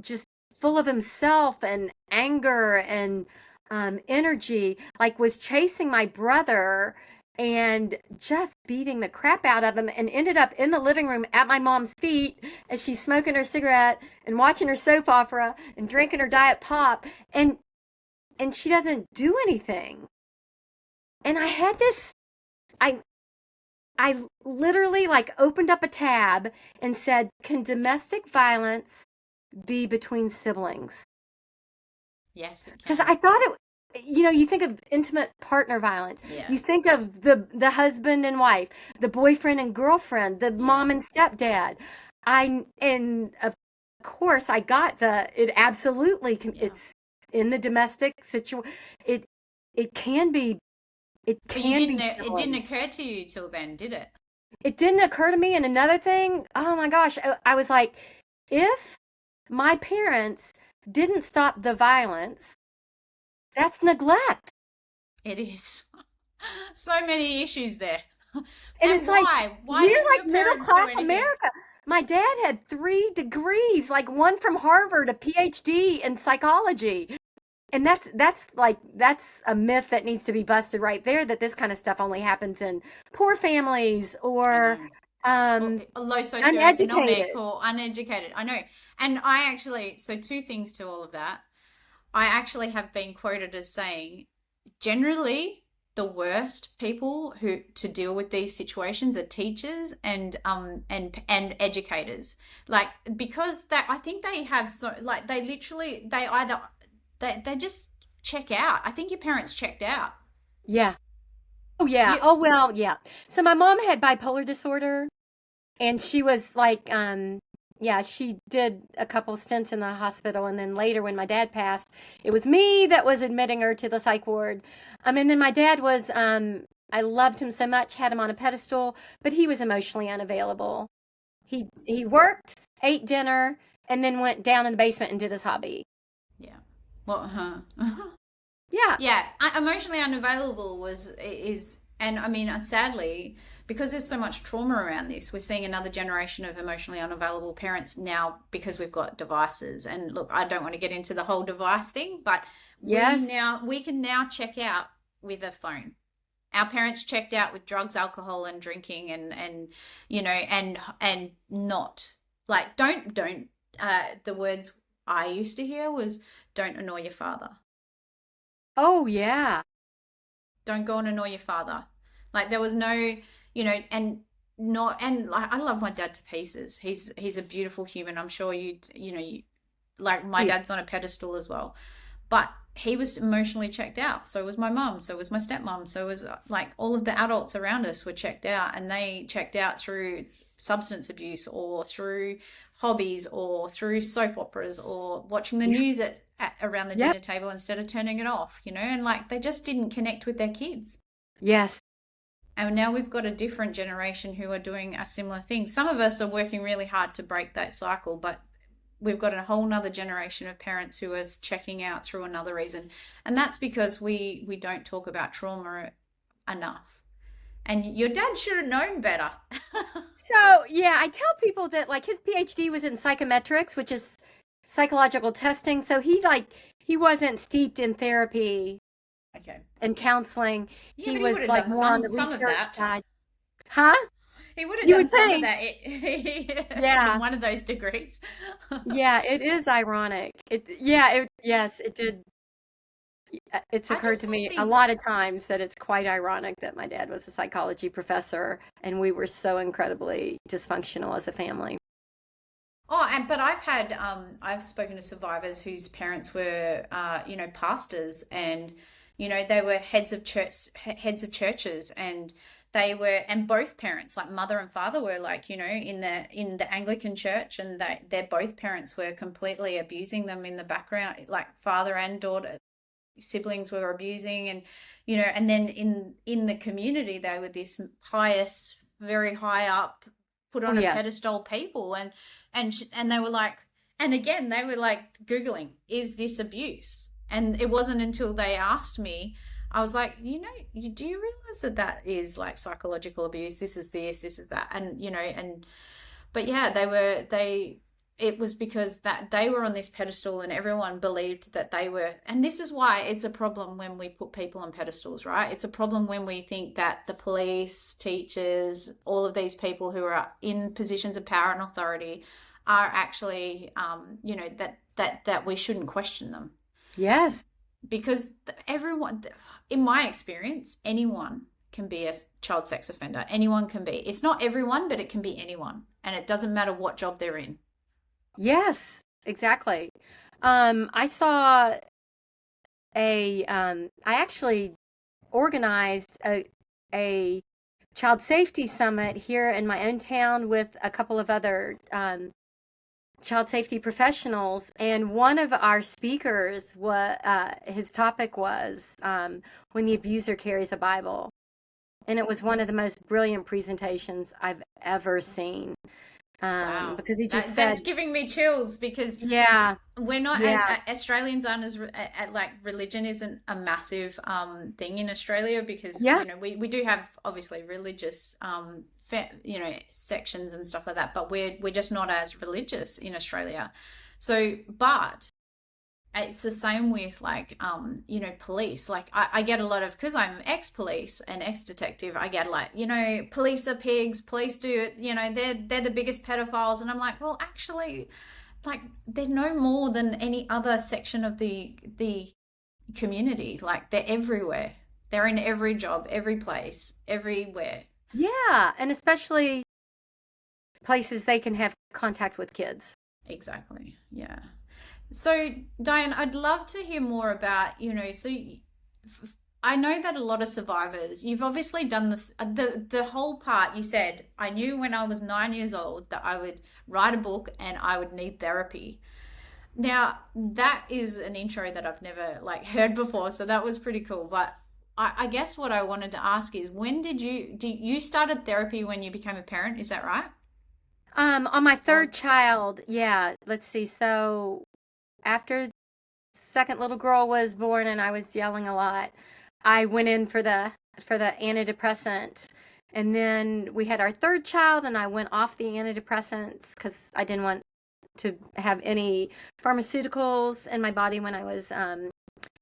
just full of himself and anger and energy, like was chasing my brother and just beating the crap out of him and ended up in the living room at my mom's feet as she's smoking her cigarette and watching her soap opera and drinking her diet pop and she doesn't do anything. And I had this I I literally like opened up a tab and said, "Can domestic violence be between siblings?" Yes, it Because can. I thought you think of intimate partner violence. Yeah. You think of the husband and wife, the boyfriend and girlfriend, the Yeah. mom and stepdad. And of course I got it absolutely Yeah. it's in the domestic situation. It it can be it But you can didn't be it didn't siblings. occur to you till then, did it? It didn't occur to me. And another thing, oh my gosh, I was like, if my parents didn't stop the violence, that's neglect. It is. So many issues there. And And it's like, why? Why we're didn't like your middle parents do class anything? America. My dad had 3 degrees, like one from Harvard, a PhD in psychology. And that's a myth that needs to be busted right there, that this kind of stuff only happens in poor families I or know. um Low socioeconomic uneducated. or uneducated. I know. And I actually, so two things to all of that. I actually have been quoted as saying, generally, the worst people who to deal with these situations are teachers and educators. Like because that I think they have so like they literally they either they just check out. I think your parents checked out. Yeah. Oh yeah. You Oh well, yeah. So my mom had bipolar disorder and she was like yeah, she did a couple stints in the hospital and then later when my dad passed, it was me that was admitting her to the psych ward. And then my dad was I loved him so much, had him on a pedestal, but he was emotionally unavailable. He worked, ate dinner, and then went down in the basement and did his hobby. yeah. Well, Yeah. yeah, emotionally unavailable is, and I mean, sadly, because there's so much trauma around this, we're seeing another generation of emotionally unavailable parents now because we've got devices. And look, I don't want to get into the whole device thing, but Yes. we can now check out with a phone. Our parents checked out with drugs, alcohol, and drinking, and and not like don't the words I used to hear was don't annoy your father. Oh yeah. Don't go and annoy your father. Like there was no, and not, and like I love my dad to pieces. He's a beautiful human. I'm sure like my Yeah. dad's on a pedestal as well. But he was emotionally checked out. So was my mum. So was my stepmom. So was like all of the adults around us were checked out, and they checked out through substance abuse or through hobbies or through soap operas or watching the Yeah. news around the Yep. dinner table instead of turning it off, and like they just didn't connect with their kids. Yes. And now we've got a different generation who are doing a similar thing. Some of us are working really hard to break that cycle, but we've got a whole nother generation of parents who are checking out through another reason. And that's because we don't talk about trauma enough. And your dad should have known better. So, yeah, I tell people that like his PhD was in psychometrics, which is psychological testing. So he wasn't steeped in therapy Okay. and counseling. Yeah, He but he would was have like done more on the some of research that. side. Huh? He would have You done would some of think. that in Yeah. one of those degrees. Yeah, it is ironic. Yes, it did. It's I occurred just to don't me a think. lot of times that it's quite ironic that my dad was a psychology professor and we were so incredibly dysfunctional as a family. Oh, but I've spoken to survivors whose parents were pastors, and they were heads of churches, and and both parents, like mother and father, were like, in the Anglican church, and their both parents were completely abusing them in the background, like father and daughter siblings were abusing, and and then in the community they were this pious, very high up, put Oh, on a yes. pedestal people, and they were like, and again they were like googling, is this abuse? And it wasn't until they asked me, I was like, do you realize that that is like psychological abuse? This is that, and but yeah, they it was because that they were on this pedestal and everyone believed that they were. And this is why it's a problem when we put people on pedestals, right? It's a problem when we think that the police, teachers, all of these people who are in positions of power and authority are actually that we shouldn't question them. Yes. Because everyone, in my experience, anyone can be a child sex offender. Anyone can be. It's not everyone, but it can be anyone, and it doesn't matter what job they're in. Yes, exactly. I saw I actually organized a child safety summit here in my own town with a couple of other child safety professionals, and one of our speakers his topic was when the abuser carries a Bible, and it was one of the most brilliant presentations I've ever seen, Wow. because he just That's said, giving me chills, because yeah, we're not, yeah, Australians aren't as like, religion isn't a massive thing in Australia, because yeah, we do have obviously religious sections and stuff like that, but we're just not as religious in Australia. So but it's the same with like police. Like I get a lot of, because I'm ex-police and ex-detective, I get like, police are pigs, police do it, they're the biggest pedophiles. And I'm like, well, actually, like, they're no more than any other section of the community. Like, they're everywhere. They're in every job, every place, everywhere. yeah, and especially places they can have contact with kids. Exactly. Yeah. So, Diane, I'd love to hear more about, I know that a lot of survivors, you've obviously done the whole part. You said, I knew when I was 9 years old that I would write a book and I would need therapy. Now, that is an intro that I've never like heard before, so that was pretty cool. But I guess what I wanted to ask is, when you started therapy when you became a parent? Is that right? On my Or third child, yeah, let's see. So after second little girl was born and I was yelling a lot, I went in for the antidepressant. And then we had our third child and I went off the antidepressants because I didn't want to have any pharmaceuticals in my body when I was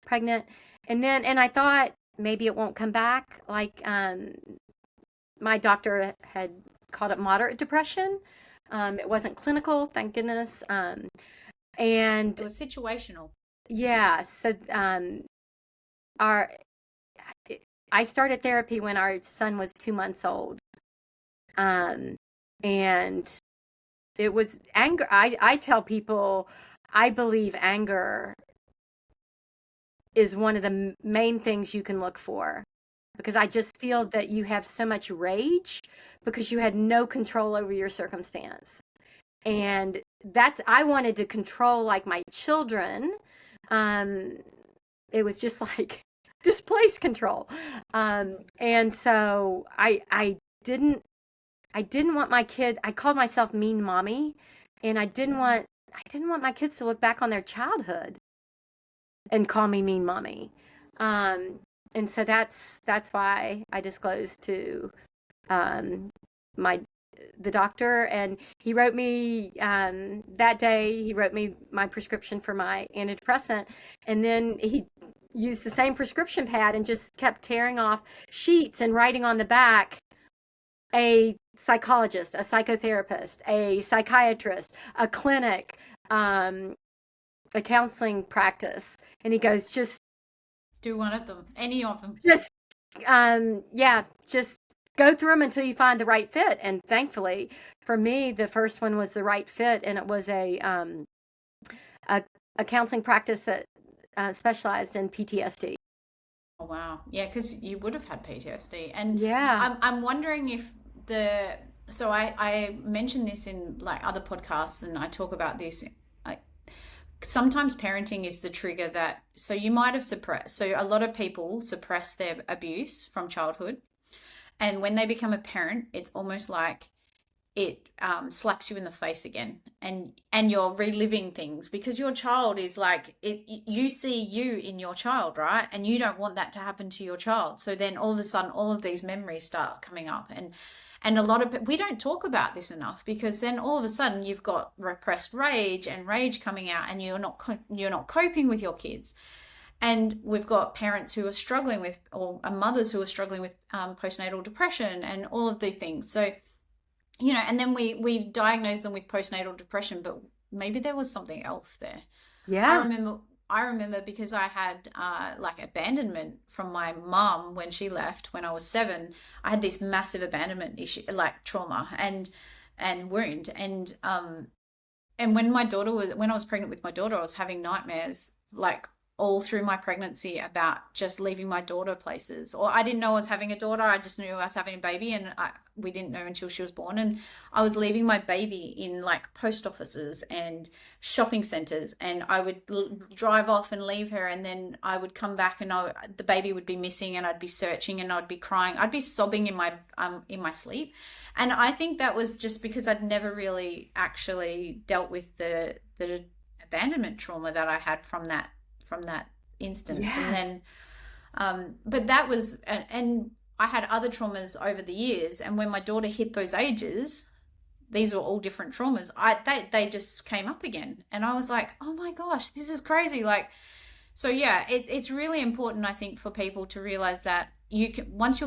pregnant. And I thought maybe it won't come back. Like my doctor had called it moderate depression. It wasn't clinical, thank goodness. And it was situational? yeah, so our I started therapy when our son was 2 months old. Um, and it was anger. I tell people I believe anger is one of the main things you can look for, because I just feel that you have so much rage because you had no control over your circumstance. And that's, I wanted to control like my children. Um, it was just like displaced control. And so I didn't want my kid, I called myself mean mommy, and I didn't want my kids to look back on their childhood and call me mean mommy. Um, and so that's why I disclosed to um, my the doctor, and he wrote me that day. He wrote me my prescription for my antidepressant, and then he used the same prescription pad and just kept tearing off sheets and writing on the back a psychologist, a psychotherapist, a psychiatrist, a clinic, a counseling practice. And he goes, just Do one of them, any of them. just yeah, just go through them until you find the right fit. And thankfully for me, the first one was the right fit, and it was a, a counseling practice that specialized in PTSD. Oh, wow. Yeah, because you would have had PTSD. And Yeah. I'm wondering if so I mentioned this in like other podcasts, and I talk about this. Like, sometimes parenting is the trigger that, so you might have suppressed. So a lot of people suppress their abuse from childhood. And when they become a parent, it's almost like it slaps you in the face again, and you're reliving things because your child is like it. You see you in your child, right? And you don't want that to happen to your child. So then all of a sudden, all of these memories start coming up, and a lot of, we don't talk about this enough, because then all of a sudden you've got repressed rage and rage coming out, and you're not coping with your kids. And we've got parents who are struggling with, or mothers who are struggling with postnatal depression and all of these things. So, and then we diagnose them with postnatal depression, but maybe there was something else there. Yeah. I remember because I had like abandonment from my mom when she left when I was 7. I had this massive abandonment issue, like trauma and wound, and when I was pregnant with my daughter, I was having nightmares like all through my pregnancy about just leaving my daughter places. Or I didn't know I was having a daughter. I just knew I was having a baby, and we didn't know until she was born. And I was leaving my baby in like post offices and shopping centers, and I would drive off and leave her, and then I would come back, and the baby would be missing, and I'd be searching, and I'd be crying. I'd be sobbing in my sleep. And I think that was just because I'd never really actually dealt with the abandonment trauma that I had from that instance. Yes. And then but that was, and I had other traumas over the years, and when my daughter hit those ages, these were all different traumas. They just came up again, and I was like, oh my gosh, this is crazy. Like, so yeah, it's really important, I think, for people to realize that you can, once you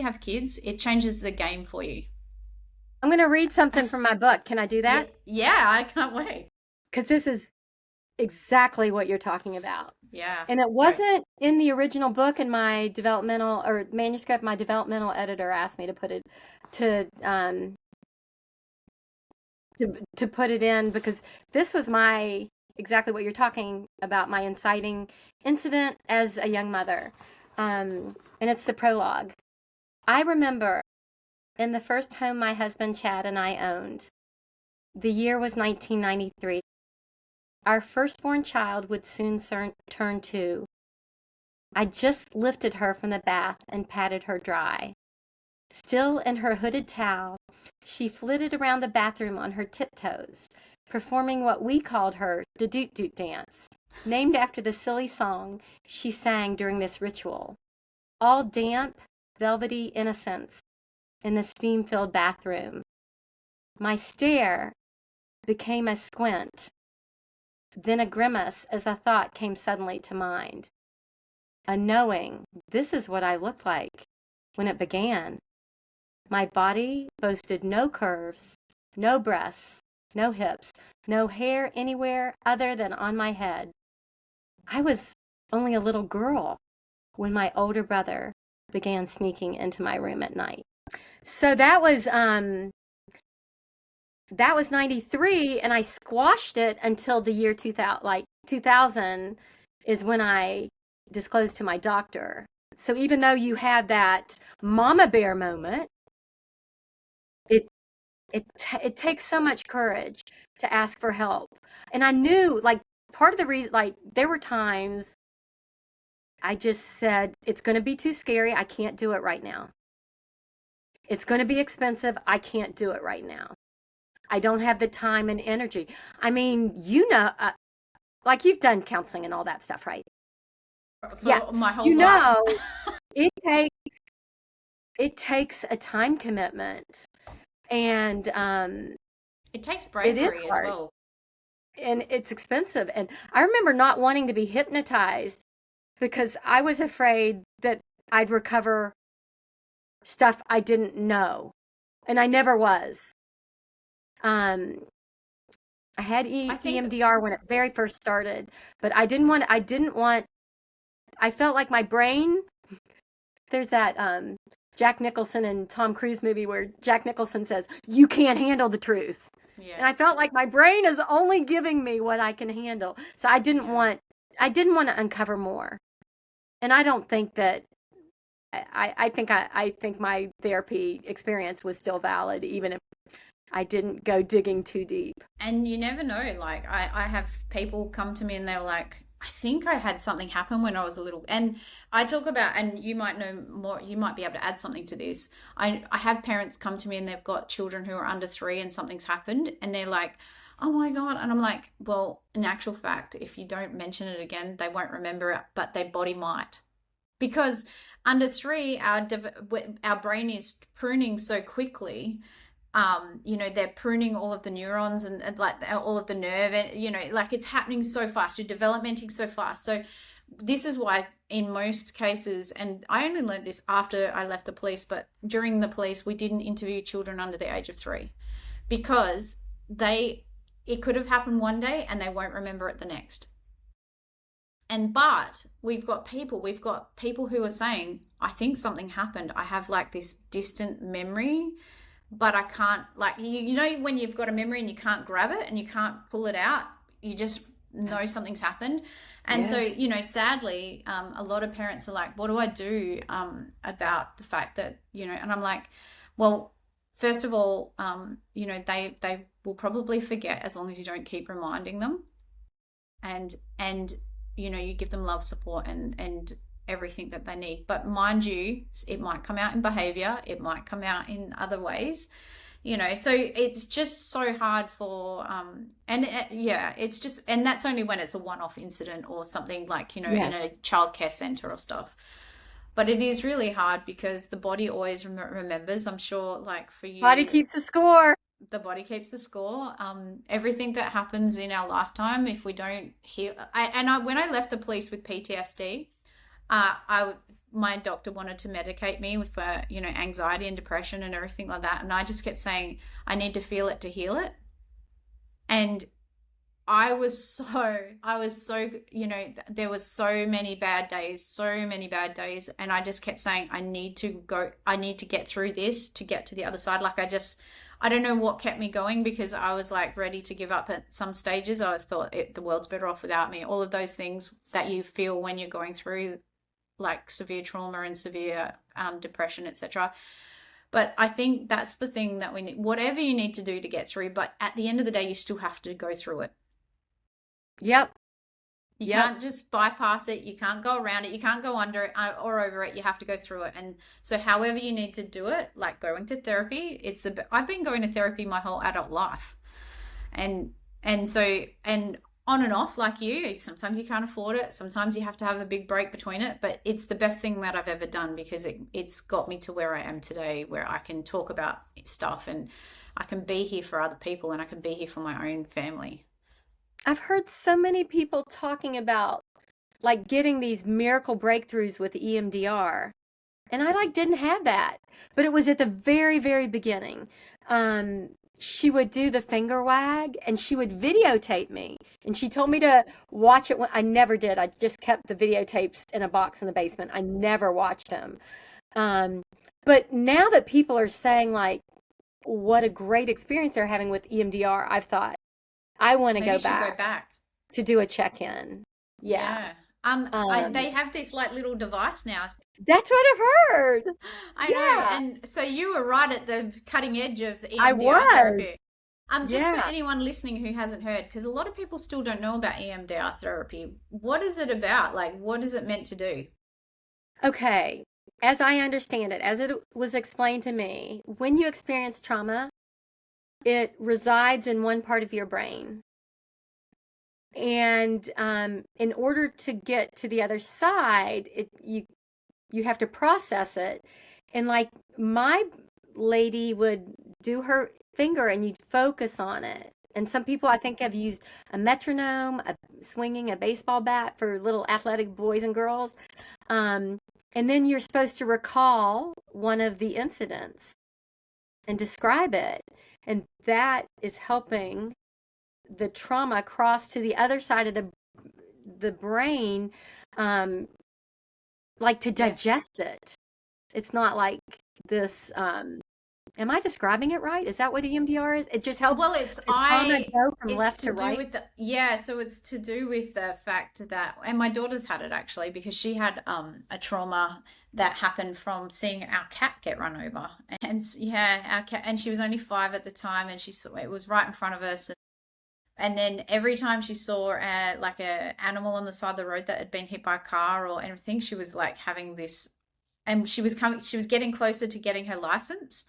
have kids, it changes the game for you. I'm going to read something from my book. Can I do that? Yeah, I can't wait. Because this is exactly what you're talking about. Yeah. And it wasn't in the original book, in my developmental or manuscript. My developmental editor asked me to put it to put it in, because this was exactly what you're talking about, my inciting incident as a young mother. And it's the prologue. I remember in the first home my husband Chad and I owned. The year was 1993. Our firstborn child would soon turn 2. I just lifted her from the bath and patted her dry. Still in her hooded towel, she flitted around the bathroom on her tiptoes, performing what we called her the doot doot dance, named after the silly song she sang during this ritual. All damp, velvety innocence in the steam-filled bathroom. My stare became a squint, then a grimace as a thought came suddenly to mind. A knowing this is what I looked like when it began. My body boasted no curves, no breasts, no hips, no hair anywhere other than on my head. I was only a little girl when my older brother began sneaking into my room at night. So that was 93, and I squashed it until the year 2000, like 2000 is when I disclosed to my doctor. So even though you had that mama bear moment, it it takes so much courage to ask for help. And I knew, like, part of the reason, like, there were times I just said, it's going to be too scary. I can't do it right now. It's going to be expensive. I can't do it right now. I don't have the time and energy. I mean, like, you've done counseling and all that stuff, right? Yeah. For my whole You life. know, it takes it takes a time commitment, and It takes it is bravery as hard, well. and it's expensive. And I remember not wanting to be hypnotized because I was afraid that I'd recover stuff I didn't know, and I never was. Um, I had I think EMDR when it very first started, but I didn't want, I felt like my brain, there's that Jack Nicholson and Tom Cruise movie where Jack Nicholson says, "You can't handle the truth." yeah, And I felt like my brain is only giving me what I can handle. So yeah. I didn't want to uncover more. And I don't think that I think my therapy experience was still valid, even if I didn't go digging too deep. And you never know. Like I have people come to me and they're like, I think I had something happen when I was a little. And I talk about, and you might know more, you might be able to add something to this. I have parents come to me and they've got children who are under 3 and something's happened and they're like, oh my God. And I'm like, well, in actual fact, if you don't mention it again, they won't remember it, but their body might. Because under 3, our brain is pruning so quickly. They're pruning all of the neurons and like all of the nerve, and like it's happening so fast, you're developmenting so fast. So this is why in most cases, and I only learned this after I left the police, but during the police we didn't interview children under the age of 3 because they it could have happened one day and they won't remember it the next. And but we've got people who are saying, I think something happened, I have like this distant memory, but I can't, like, when you've got a memory and you can't grab it and you can't pull it out, you just know Yes. something's happened. And so, Yes. sadly, a lot of parents are like, what do I do about the fact that, and I'm like, well, first of all, they will probably forget as long as you don't keep reminding them, and you give them love, support, and everything that they need. But mind you, it might come out in behavior, it might come out in other ways, so it's just so hard for and yeah, it's just, and that's only when it's a one-off incident or something, like in Yes. a childcare center or stuff. But it is really hard because the body always remembers. I'm sure, like for Body you, keeps the score. the body keeps the score. Everything that happens in our lifetime, if we don't heal, when I left the police with PTSD, my doctor wanted to medicate me for anxiety and depression and everything like that, and I just kept saying I need to feel it to heal it. And I was so there was so many bad days, and I just kept saying I need to get through this to get to the other side. Like I don't know what kept me going, because I was like ready to give up at some stages. I was thought the world's better off without me. All of those things that you feel when you're going through like severe trauma and severe depression, etc. But I think that's the thing that we need, whatever you need to do to get through. But at the end of the day, you still have to go through it. Yep. You Yep. can't just bypass it. You can't go around it. You can't go under it or over it. You have to go through it. And so, however you need to do it, like going to therapy, I've been going to therapy my whole adult life, and and on and off, like you. Sometimes you can't afford it. Sometimes you have to have a big break between it. But it's the best thing that I've ever done, because it's got me to where I am today, where I can talk about stuff and I can be here for other people and I can be here for my own family. I've heard so many people talking about, like, getting these miracle breakthroughs with EMDR. And I, like, didn't have that. But it was at the very, very beginning. She would do the finger wag and she would videotape me. And she told me to watch it when I never did. I just kept the videotapes in a box in the basement. I never watched them. Um, But now that people are saying like what a great experience they're having with EMDR, I've thought I want to Maybe go you should go back back. to do a check-in. Yeah. Yeah. Um, They have this like little device now. that's what I've heard. I know. Yeah, And so you were right at the cutting edge of I EMDR was. therapy. Just for Yeah. anyone listening who hasn't heard, because a lot of people still don't know about EMDR therapy. What is it about? Like, what is it meant to do? Okay. As I understand it, as it was explained to me, when you experience trauma, it resides in one part of your brain. And in order to get to the other side, you have to process it. And like my lady would do her finger and you'd focus on it. And some people I think have used a metronome, swinging a baseball bat for little athletic boys and girls. Um, and then you're supposed to recall one of the incidents and describe it. And that is helping the trauma cross to the other side of the brain, um, like to Yeah. digest it. It's not like this. Am I describing it right? Is that what EMDR is? It just helps Well, it's the trauma go from it's left to to do right. with so it's to do with the fact that, and my daughter's had it actually because she had a trauma that happened from seeing our cat get run over. And yeah, our cat, and she was only 5 at the time, and she saw it was right in front of us. And then every time she saw like a animal on the side of the road that had been hit by a car or anything, she was like having this, and she was getting closer to getting her license.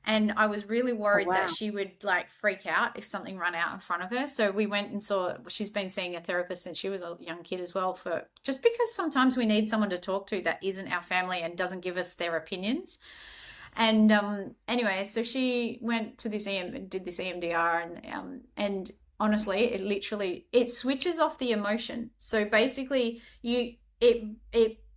And I was really Oh, worried that wow. she would like freak out if something ran out in front of her. So we went and saw, she's been seeing a therapist since she was a young kid as well, for just because sometimes we need someone to talk to that isn't our family and doesn't give us their opinions. And anyway, so she went to this did this EMDR, and honestly, it switches off the emotion. So basically, it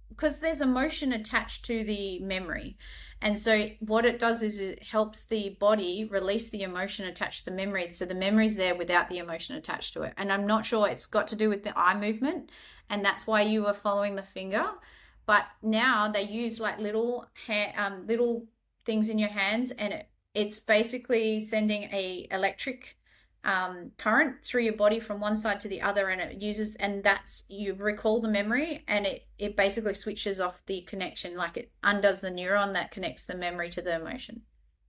because there's emotion attached to the memory. And so what it does is it helps the body release the emotion attached to the memory. So the memory's there without the emotion attached to it. And I'm not sure, it's got to do with the eye movement, and that's why you were following the finger. But now they use like little things in your hands, and it's basically sending a electric current through your body from one side to the other, and that's, you recall the memory, and it basically switches off the connection, like it undoes the neuron that connects the memory to the emotion,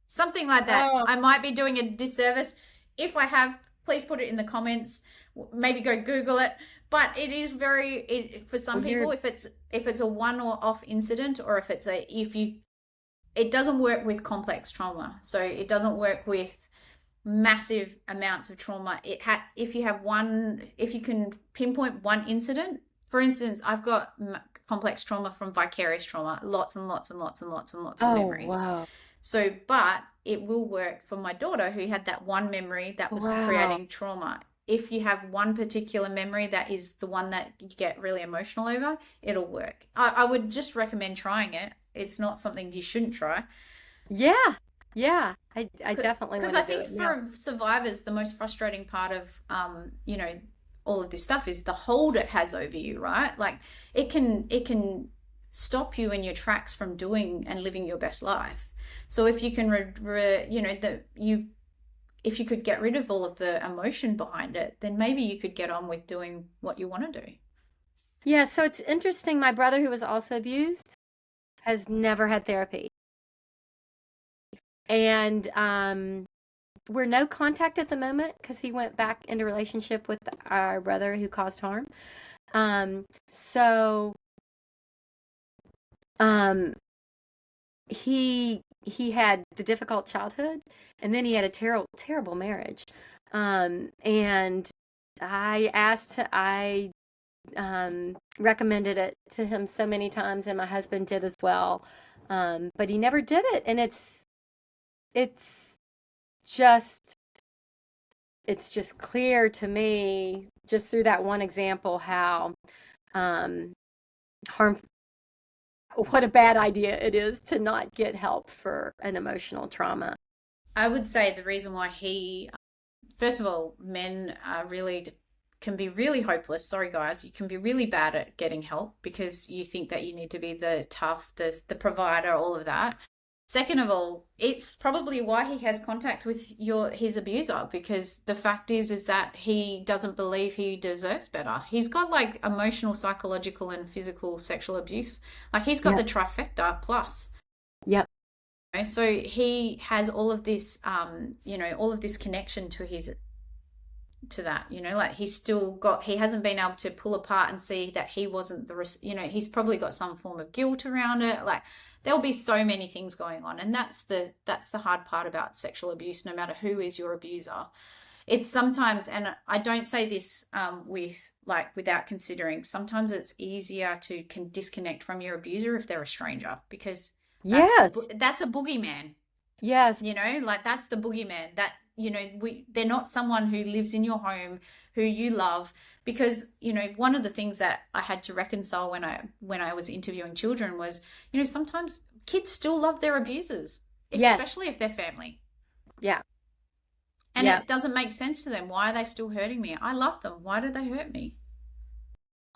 something like that. Oh, I might be doing a disservice. If I have, please put it in the comments, maybe go Google it. But it is for some people, you're if it's a one-off incident, or it doesn't work with complex trauma. So it doesn't work with massive amounts of trauma. If you can pinpoint one incident. For instance, I've got complex trauma from vicarious trauma, lots and lots and lots and lots and lots of oh, memories. wow. So, but it will work for my daughter who had that one memory that was Wow. creating trauma. If you have one particular memory that is the one that you get really emotional over, it'll work. I would just recommend trying it. It's not something you shouldn't try. Yeah. Yeah. I definitely Because want I to do think it now. for survivors, the most frustrating part of all of this stuff is the hold it has over you, right? Like it can stop you in your tracks from doing and living your best life. So if you can if you could get rid of all of the emotion behind it, then maybe you could get on with doing what you want to do. Yeah, so it's interesting. My brother, who was also abused, has never had therapy. And we're no contact at the moment because he went back into relationship with our brother who caused harm. So um he had the difficult childhood, and then he had a terrible marriage. And I recommended it to him so many times, and my husband did as well. But he never did it, and it's just it's just clear to me, just through that one example, how um, harm what a bad idea it is to not get help for an emotional trauma. I would say the reason why first of all, men are really can be really hopeless. Sorry, guys, you can be really bad at getting help because you think that you need to be the tough, the provider, all of that. Second of all, it's probably why he has contact with his abuser, because the fact is that he doesn't believe he deserves better. He's got like emotional, psychological, and physical sexual abuse. Like he's got the Yep. trifecta plus. Yep. So he has all of this, all of this connection to that, like he hasn't been able to pull apart and see that he wasn't he's probably got some form of guilt around it. Like there'll be so many things going on, and that's the hard part about sexual abuse, no matter who is your abuser. It's sometimes, and I don't say this without considering, sometimes it's easier to disconnect from your abuser if they're a stranger, because Yes. that's a boogeyman. Yes. Like that's the boogeyman that, they're not someone who lives in your home, who you love. Because, one of the things that I had to reconcile when I was interviewing children was, sometimes kids still love their abusers, Yes. especially if they're family. Yeah. And Yeah. it doesn't make sense to them. Why are they still hurting me? I love them. Why do they hurt me?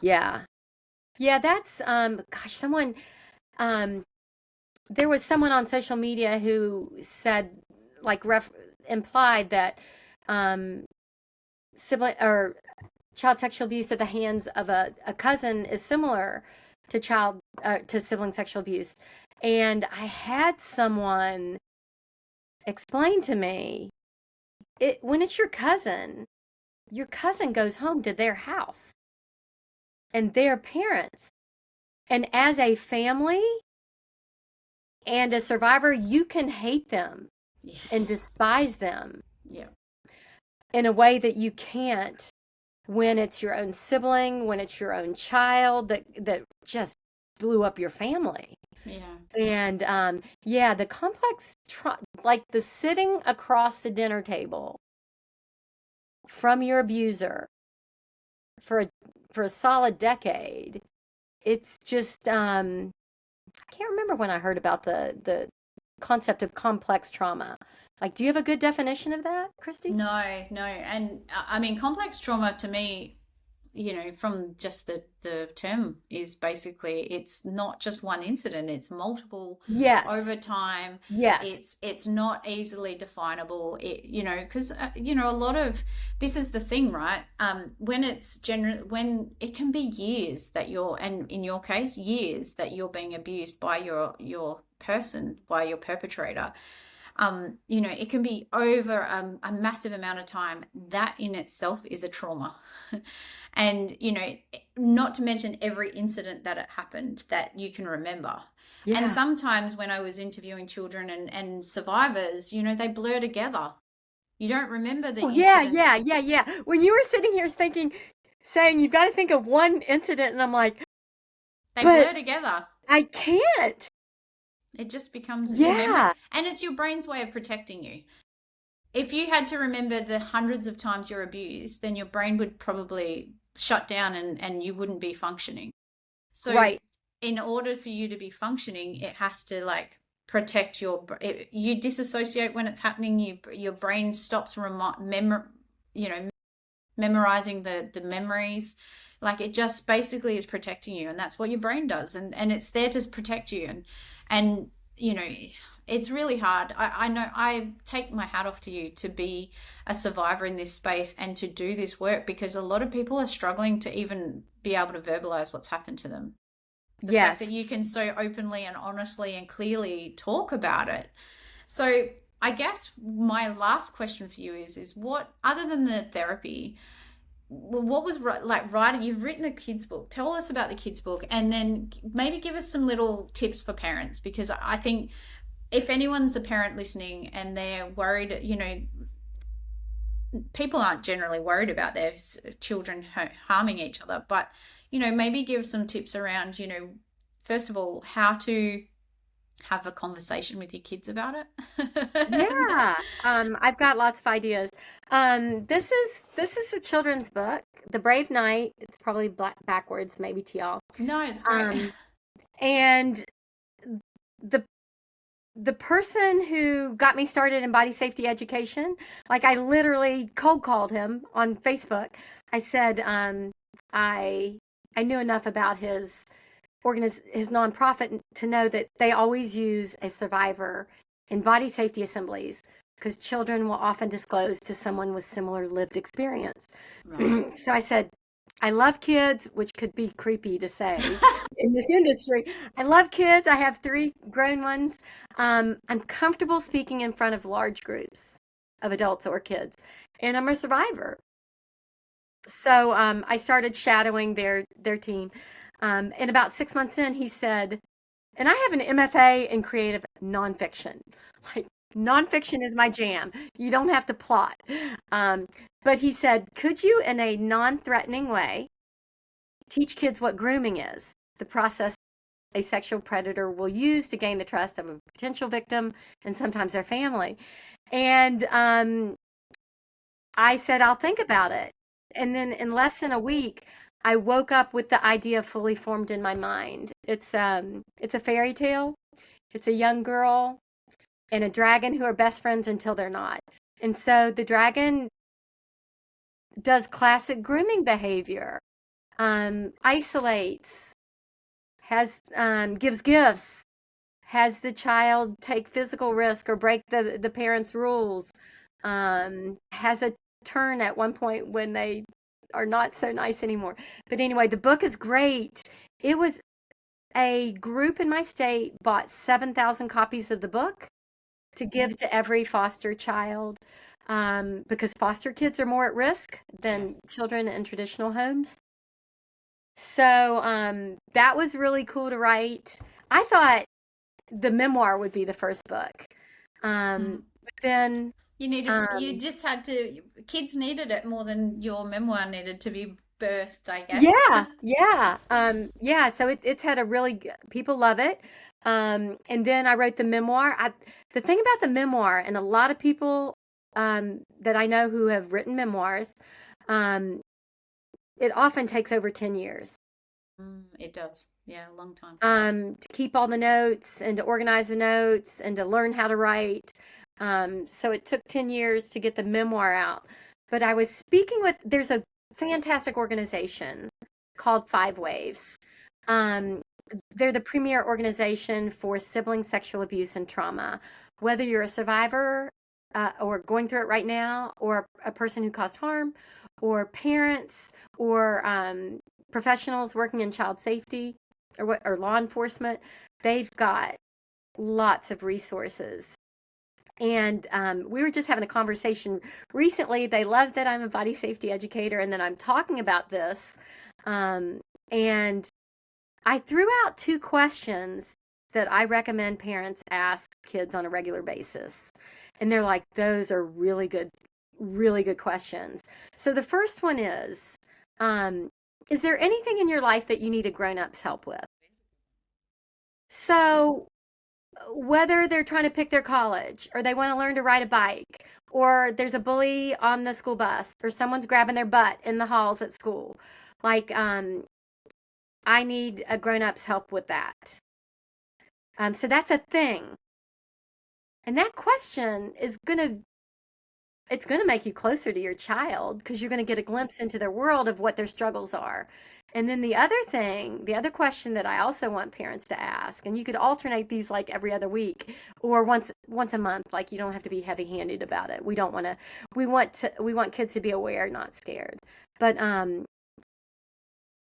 Yeah. Yeah. That's, gosh, there was someone on social media who said, like, implied that, sibling or child sexual abuse at the hands of a cousin is similar to sibling sexual abuse. And I had someone explain to me, when it's your cousin goes home to their house and their parents. And as a family and a survivor, you can hate them and despise them in a way that you can't when it's your own sibling, when it's your own child that just blew up your family. And the complex like the sitting across the dinner table from your abuser for a solid decade. It's just I can't remember when I heard about the concept of complex trauma. Like, do you have a good definition of that, Kristi? No. And I mean, complex trauma to me, from just the term, is basically, it's not just one incident, it's multiple Yes. over time. Yes. It's not easily definable, because a lot of this is the thing, right? When when it can be years that and in your case, years that you're being abused by your person, by your perpetrator. It can be over a massive amount of time. That in itself is a trauma. And, not to mention every incident that it happened that you can remember. Yeah. And sometimes when I was interviewing children and survivors, they blur together. You don't remember the incidents. Yeah. When you were sitting here saying you've got to think of one incident, and I'm like, they blur together. I can't. It just becomes memory. And it's your brain's way of protecting you. If you had to remember the hundreds of times you're abused, then your brain would probably shut down and you wouldn't be functioning. So in order for you to be functioning, it has to protect you disassociate when it's happening. Your brain stops memorizing the memories. Like, it just basically is protecting you, and that's what your brain does, and it's there to protect you. And it's really hard. I know, I take my hat off to you to be a survivor in this space and to do this work, because a lot of people are struggling to even be able to verbalize what's happened to them. The fact that you can so openly and honestly and clearly talk about it. So I guess my last question for you is what, other than the therapy, what was writing? You've written a kids book. Tell us about the kids book, and then maybe give us some little tips for parents, because I think if anyone's a parent listening and they're worried, people aren't generally worried about their children harming each other, but maybe give some tips around, first of all, how to have a conversation with your kids about it. I've got lots of ideas. This is a children's book, The Brave Knight. It's probably backwards, maybe to y'all. No, it's great. And the person who got me started in body safety education, I literally cold called him on Facebook. I said I knew enough about his his nonprofit to know that they always use a survivor in body safety assemblies because children will often disclose to someone with similar lived experience. Right. So I said, I love kids, which could be creepy to say in this industry. I love kids. I have 3 grown ones. I'm comfortable speaking in front of large groups of adults or kids, and I'm a survivor. So I started shadowing their team. And about 6 months in, he said, and I have an MFA in creative nonfiction. Like, nonfiction is my jam. You don't have to plot. Um, but he said, could you, in a non-threatening way, teach kids what grooming is, the process a sexual predator will use to gain the trust of a potential victim and sometimes their family? And I said, I'll think about it. And then in less than a week, I woke up with the idea fully formed in my mind. It's a fairy tale. It's a young girl and a dragon who are best friends until they're not. And so the dragon does classic grooming behavior, isolates, has gives gifts, has the child take physical risk or break the parents' rules, has a turn at one point when they are not so nice anymore. But anyway, the book is great. It was a group in my state bought 7,000 copies of the book to give to every foster child, because foster kids are more at risk than Yes. children in traditional homes. So that was really cool to write. I thought the memoir would be the first book. But then, You um, just had to, kids needed it more than your memoir needed to be birthed, I guess. yeah. So it's had a people love it. And then I wrote the memoir. The thing about the memoir, and a lot of people that I know who have written memoirs, um, it often takes over 10 years. It does. Yeah, a long time. To keep all the notes and to organize the notes and to learn how to write. So it took 10 years to get the memoir out. But I was speaking there's a fantastic organization called Five Waves. Um, they're the premier organization for sibling sexual abuse and trauma. Whether you're a survivor or going through it right now, or a person who caused harm, or parents, or professionals working in child safety, or law enforcement, they've got lots of resources. And we were just having a conversation recently. They love that I'm a body safety educator and that I'm talking about this. And I threw out 2 questions that I recommend parents ask kids on a regular basis. And they're like, those are really good questions. So the first one is there anything in your life that you need a grown-up's help with? So whether they're trying to pick their college, or they want to learn to ride a bike, or there's a bully on the school bus, or someone's grabbing their butt in the halls at school, like I need a grown-up's help with that. So that's a thing. And that question it's going to make you closer to your child because you're going to get a glimpse into their world of what their struggles are. And then the other question that I also want parents to ask, and you could alternate these like every other week or once a month, like you don't have to be heavy-handed about it. We want kids to be aware, not scared. But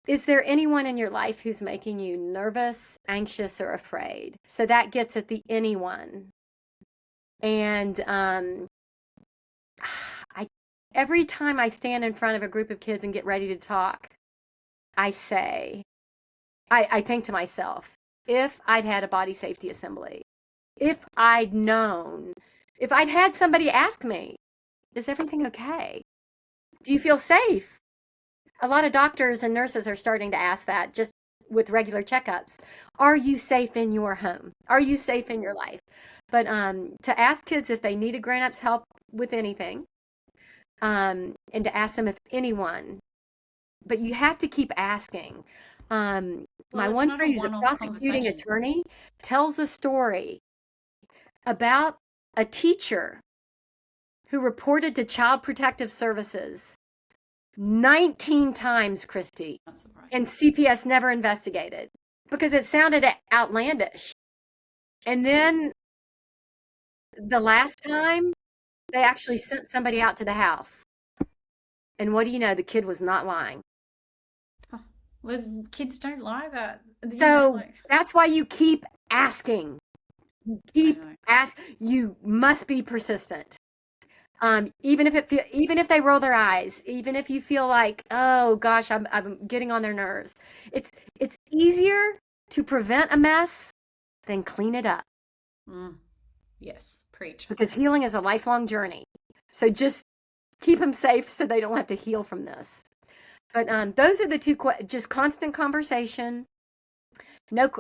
is there anyone in your life who's making you nervous, anxious, or afraid? So that gets at the anyone. And I every time I stand in front of a group of kids and get ready to talk, I say, I think to myself, if I'd had a body safety assembly, if I'd known, if I'd had somebody ask me, is everything okay? Do you feel safe? A lot of doctors and nurses are starting to ask that just with regular checkups. Are you safe in your home? Are you safe in your life? But to ask kids if they need a grown-up's help with anything, and to ask them if anyone, but you have to keep asking. My Well, it's one not a friend who's a one-off prosecuting conversation. attorney tells a story about a teacher who reported to Child Protective Services 19 times, Kristi, Not surprised. and CPS never investigated. because it sounded outlandish. And then the last time they actually sent somebody out to the house. And what do you know? The kid was not lying. Huh. Well, kids don't lie about, So like, that's why you keep asking. I Keep know. ask. You must be persistent. Even if even if they roll their eyes, even if you feel like, oh gosh, I'm getting on their nerves. It's easier to prevent a mess than clean it up, Mm, yes, preach. because healing is a lifelong journey. So just keep them safe so they don't have to heal from this. But those are the two, just constant conversation. No,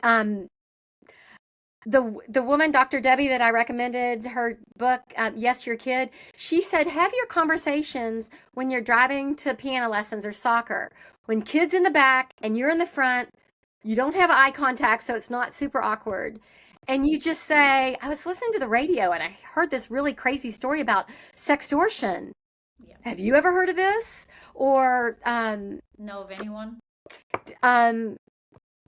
um, the woman, Dr. Debbie, that I recommended her book, Yes, Your Kid, she said, have your conversations when you're driving to piano lessons or soccer. When kids in the back and you're in the front, you don't have eye contact, so it's not super awkward. And you just say, I was listening to the radio and I heard this really crazy story about sextortion. Yeah. Have you ever heard of this? Or Know of anyone? um,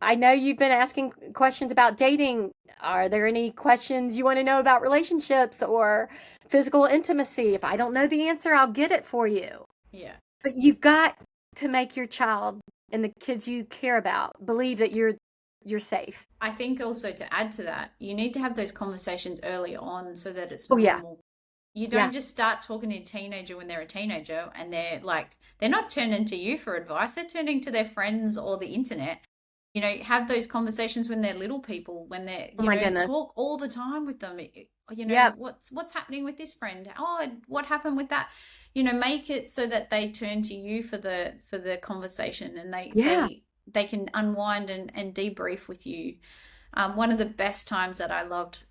I know you've been asking questions about dating. Are there any questions you want to know about relationships or physical intimacy? If I don't know the answer, I'll get it for you. Yeah. But you've got to make your child and the kids you care about believe that you're safe. I think also, to add to that, you need to have those conversations early on so that it's Oh yeah. normal. You Yeah. don't just start talking to a teenager when they're a teenager and they're not turning to you for advice, they're turning to their friends or the internet. Have those conversations when they're little people, when they're, Oh my goodness. talk all the time with them. Yep. What's happening with this friend? Oh, what happened with that? Make it so that they turn to you for the conversation, and Yeah. they can unwind and debrief with you. One of the best times that I loved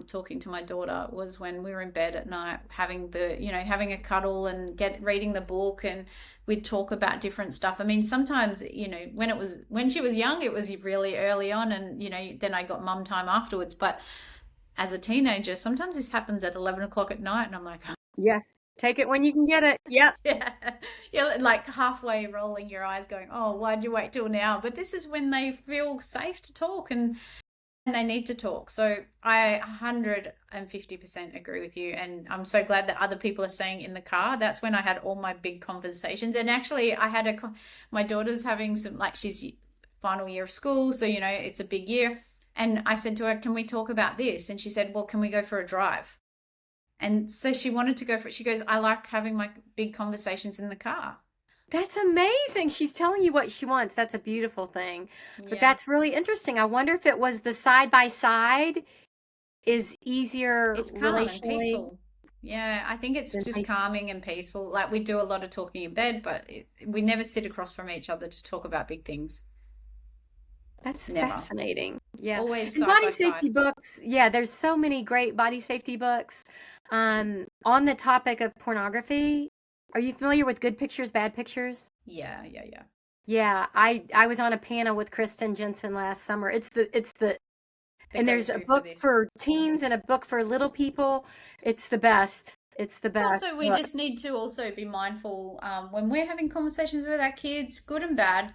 talking to my daughter was when we were in bed at night, having a cuddle and reading the book, and we'd talk about different stuff. I mean, sometimes, when she was young, it was really early on, and then I got mum time afterwards. But as a teenager, sometimes this happens at 11 o'clock at night, and I'm like, Yes. Take it when you can get it. Yep. yeah, yeah, like halfway rolling your eyes, going, "Oh, why'd you wait till now?" But this is when they feel safe to talk, and they need to talk. So I 150% agree with you. And I'm so glad that other people are saying in the car. That's when I had all my big conversations. And actually, I had my daughter's having some, like, she's final year of school. So, it's a big year. And I said to her, can we talk about this? And she said, well, can we go for a drive? And so she wanted to go for it. She goes, I like having my big conversations in the car. That's amazing. She's telling you what she wants. That's a beautiful thing. But Yeah. that's really interesting. I wonder if it was the side by side is easier It's calm and relationally. peaceful. Yeah, I think it's just calming and peaceful. Like, we do a lot of talking in bed, but we never sit across from each other to talk about big things. That's Never. fascinating. Yeah. Always And side body by safety side. books. Yeah, there's so many great body safety books. On the topic of pornography, are you familiar with Good Pictures, Bad Pictures? Yeah, yeah, yeah. Yeah, I was on a panel with Kristen Jensen last summer. The And there's a go-to for book this. for teens and a book for little people. It's the best. It's the best. Also, we just need to also be mindful when we're having conversations with our kids, good and bad.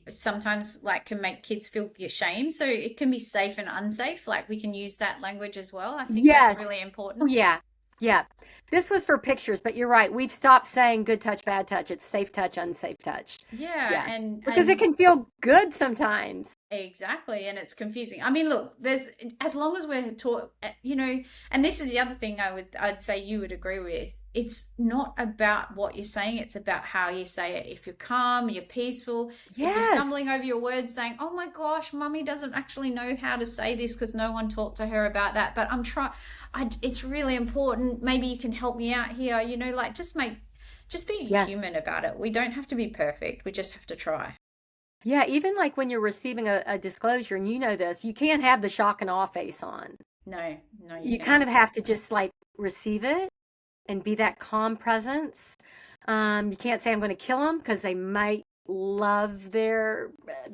Sometimes, like, can make kids feel ashamed, so it can be safe and unsafe. Like, we can use that language as well. I think that's Yes. really Oh, important. yeah. Yeah. This was for pictures, but you're right. We've stopped saying good touch, bad touch. It's safe touch, unsafe touch. Yeah, Yes. and Because it can feel good sometimes. exactly, and it's confusing. I mean, look, there's, as long as we're taught, and this is the other thing I'd say you would agree with. It's not about what you're saying, it's about how you say it. If you're calm, you're peaceful. If you're Yes. stumbling over your words saying, "Oh my gosh, mummy doesn't actually know how to say this because no one talked to her about that, but I'm trying, it's really important. Maybe you can help me out here." Like, just be Yes. human about it. We don't have to be perfect. We just have to try. Yeah. Even like when you're receiving a disclosure, and you know this, you can't have the shock and awe face on. No, You kind cannot. of have to just like receive it and be that calm presence. You can't say I'm going to kill them, because they might love the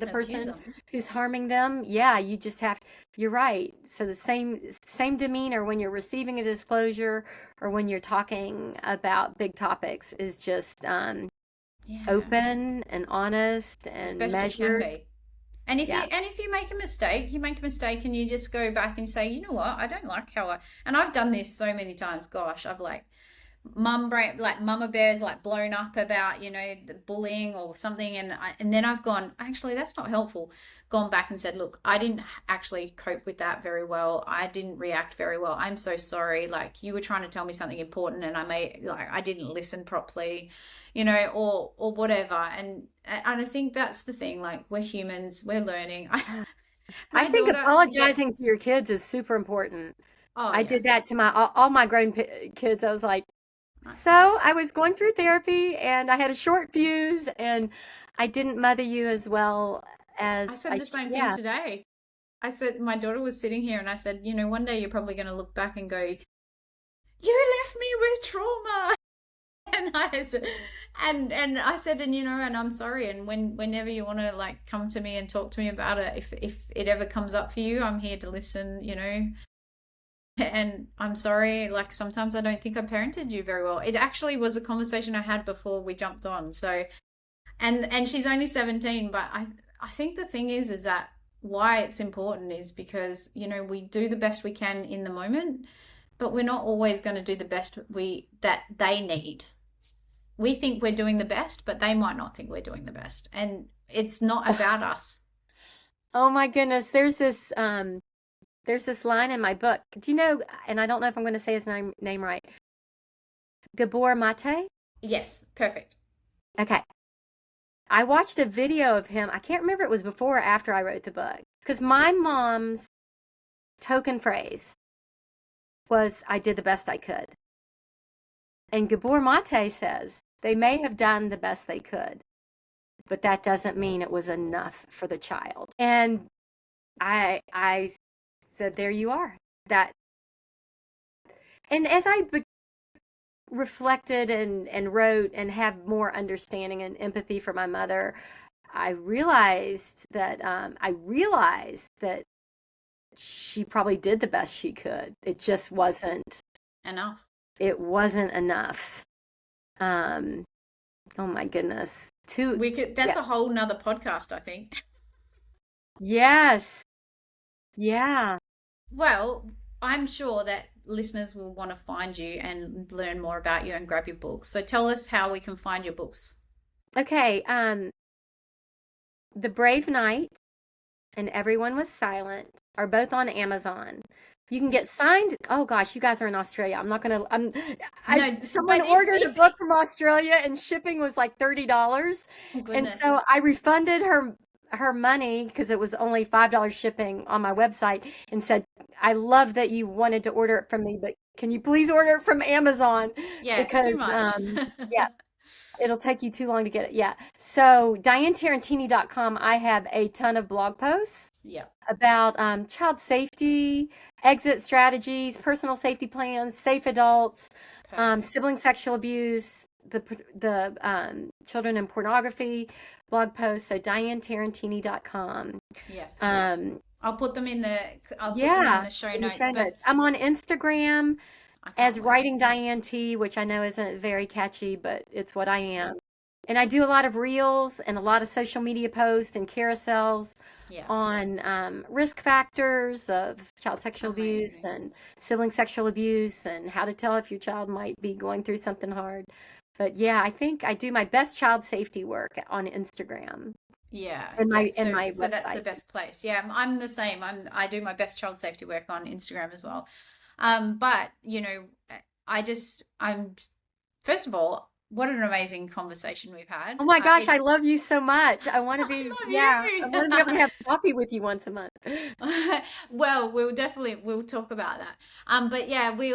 person who's harming them. Yeah, you just have. You're right. So the same demeanor when you're receiving a disclosure or when you're talking about big topics is just Yeah. open and honest As and best you can measured. be. And if Yeah. you make a mistake, and you just go back and say, you know what, I don't like how I, and I've done this so many times. Gosh, I've like mama bears like blown up about, the bullying or something, and then I've gone, actually that's not helpful, gone back and said, look, I didn't actually cope with that very well, I didn't react very well, I'm so sorry, like you were trying to tell me something important and I didn't listen properly, or whatever. And I think that's the thing, like we're humans, we're learning. I My think daughter gets, apologizing to your kids is super important. oh I yeah. did that to all my grown kids. I was like, so I was going through therapy and I had a short fuse and I didn't mother you as well I as said I the should. same thing Yeah. today. I said, my daughter was sitting here and I said, one day you're probably going to look back and go, you left me with trauma. And I said, and I'm sorry. And whenever you want to like come to me and talk to me about it, if it ever comes up for you, I'm here to listen, and I'm sorry, like sometimes I don't think I parented you very well. It actually was a conversation I had before we jumped on. So, and she's only 17, but I think the thing is that why it's important is because, we do the best we can in the moment, but we're not always going to do the best that they need. We think we're doing the best, but they might not think we're doing the best. And it's not about us. Oh my goodness. There's this line in my book. Do you know, and I don't know if I'm going to say his name right. Gabor Mate? Yes, perfect. Okay. I watched a video of him. I can't remember if it was before or after I wrote the book. Because my mom's token phrase was, I did the best I could. And Gabor Mate says, they may have done the best they could, but that doesn't mean it was enough for the child. And I said, there you are. That, and as I reflected and wrote and have more understanding and empathy for my mother, I realized that she probably did the best she could. It just wasn't Enough. It wasn't enough. Um, oh my goodness. That's Yeah. a whole nother podcast, I think. Yes. Yeah. Well, I'm sure that listeners will want to find you and learn more about you and grab your books. So tell us how we can find your books. Okay. The Brave Knight and Everyone Was Silent are both on Amazon. You can get signed. Oh gosh, you guys are in Australia. I'm not gonna. No, Someone but if ordered a if book from Australia and shipping was like $30, oh and goodness. so I refunded her money because it was only $5 shipping on my website, and said, I love that you wanted to order it from me, but can you please order it from Amazon Yeah, it's too because much. yeah, it'll take you too long to get it. Yeah. So DianeTarantini.com, I have a ton of blog posts Yeah. about child safety, exit strategies, personal safety plans, safe adults, Perfect. sibling sexual abuse, the children in pornography blog post. So DianeTarantini.com. Yes. Um, I'll put them in the yeah, show in the notes, show but notes. I'm on Instagram I can't as wait. Writing Diane T, which I know isn't very catchy, but it's what I am. And I do a lot of reels and a lot of social media posts and carousels Yeah. on risk factors of child sexual abuse Amazing. and sibling sexual abuse and how to tell if your child might be going through something hard. But yeah, I think I do my best child safety work on Instagram Yeah, and yeah. my So that's the website. best place. Yeah, I'm the same. I do my best child safety work on Instagram as well. But I'm first of all, what an amazing conversation we've had. Oh my gosh, I It's love you so much. I want to be, yeah, I want to be able to I have coffee with you once a month. love you. Well, we'll talk about that. But yeah, we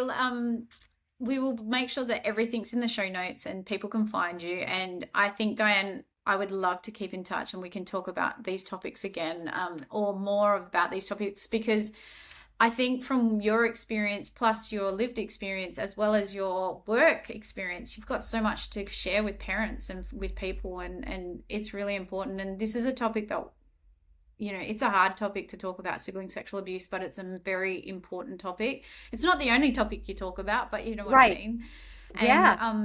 will make sure that everything's in the show notes and people can find you. And I think, Diane, I would love to keep in touch and we can talk about these topics again, or more about these topics, because I think from your experience, plus your lived experience, as well as your work experience, you've got so much to share with parents and with people, and it's really important. And this is a topic that, it's a hard topic to talk about, sibling sexual abuse, but it's a very important topic. It's not the only topic you talk about, but you know what I Right. mean. And Yeah.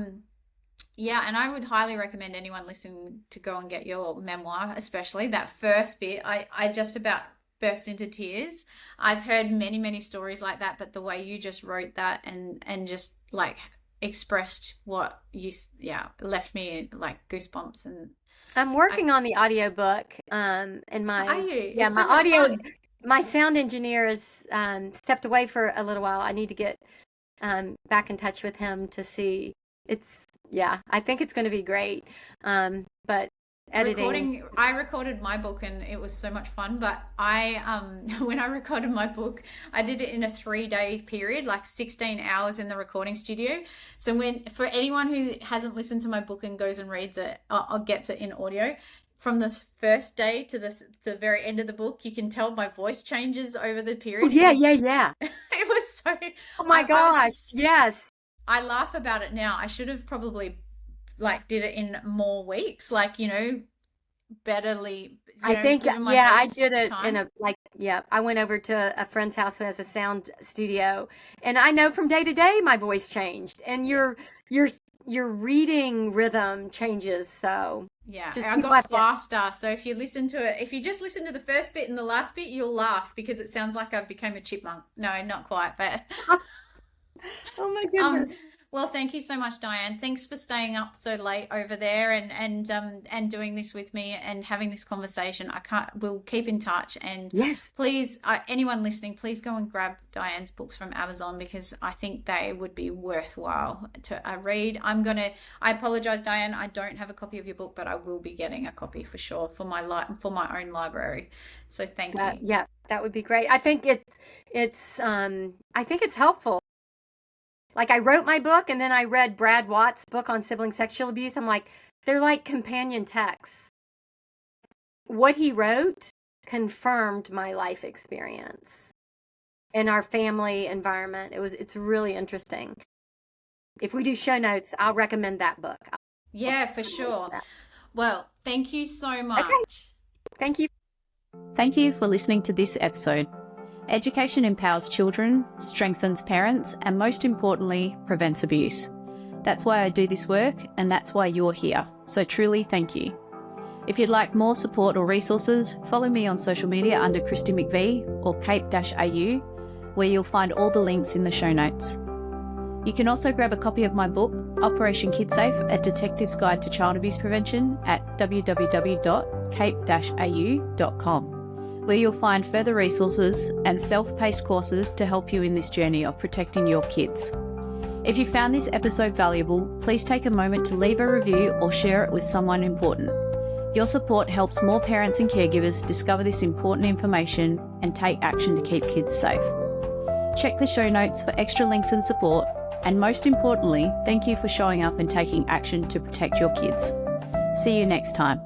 Yeah, and I would highly recommend anyone listening to go and get your memoir, especially that first bit. I just about burst into tears. I've heard many, many stories like that, but the way you just wrote that and just like expressed what you, yeah, left me like goosebumps. And I'm I, working on the audiobook, and are my, you? yeah, It's my so much audio, fun. my sound engineer is stepped away for a little while. I need to get back in touch with him to see. It's, yeah, I think it's going to be great. But editing, I recorded my book and it was so much fun, but I when I recorded my book, I did it in a 3-day period, like 16 hours in the recording studio. So when, for anyone who hasn't listened to my book and goes and reads it or gets it in audio, from the first day to the very end of the book, you can tell my voice changes over the oh period yeah, because yeah, yeah. it was so, Oh my I was gosh, just, yes. I laugh about it now. I should have probably like did it in more weeks, like, betterly, I think, given my yeah, I voice did it in time. a, like, yeah, I went over to a friend's house who has a sound studio, and I know from day to day my voice changed, and Yeah. your your reading rhythm changes. So Yeah, just I people got have to. faster. So if you listen to it, if you just listen to the first bit and the last bit, you'll laugh because it sounds like I became a chipmunk. No, not quite, but Oh my um goodness. well, thank you so much, Diane. Thanks for staying up so late over there and doing this with me and having this conversation. We'll keep in touch, and Yes. please, anyone listening, please go and grab Diane's books from Amazon because I think they would be worthwhile to read. I apologize, Diane, I don't have a copy of your book, but I will be getting a copy for sure for for my own library. So thank That, you. yeah, that would be great. I think I think it's helpful. Like, I wrote my book and then I read Brad Watt's book on sibling sexual abuse. I'm like, they're like companion texts. What he wrote confirmed my life experience in our family environment. It's really interesting. If we do show notes, I'll recommend that book. I'll Yeah, for put a link to sure. that. Well, thank you so Okay. much. Thank you. Thank you for listening to this episode. Education empowers children, strengthens parents, and most importantly, prevents abuse. That's why I do this work, and that's why you're here. So truly, thank you. If you'd like more support or resources, follow me on social media under Kristi McVie or Cape-AU, where you'll find all the links in the show notes. You can also grab a copy of my book, Operation KidSafe, A Detective's Guide to Child Abuse Prevention at www.cape-au.com, where you'll find further resources and self-paced courses to help you in this journey of protecting your kids. If you found this episode valuable, please take a moment to leave a review or share it with someone important. Your support helps more parents and caregivers discover this important information and take action to keep kids safe. Check the show notes for extra links and support, and most importantly, thank you for showing up and taking action to protect your kids. See you next time.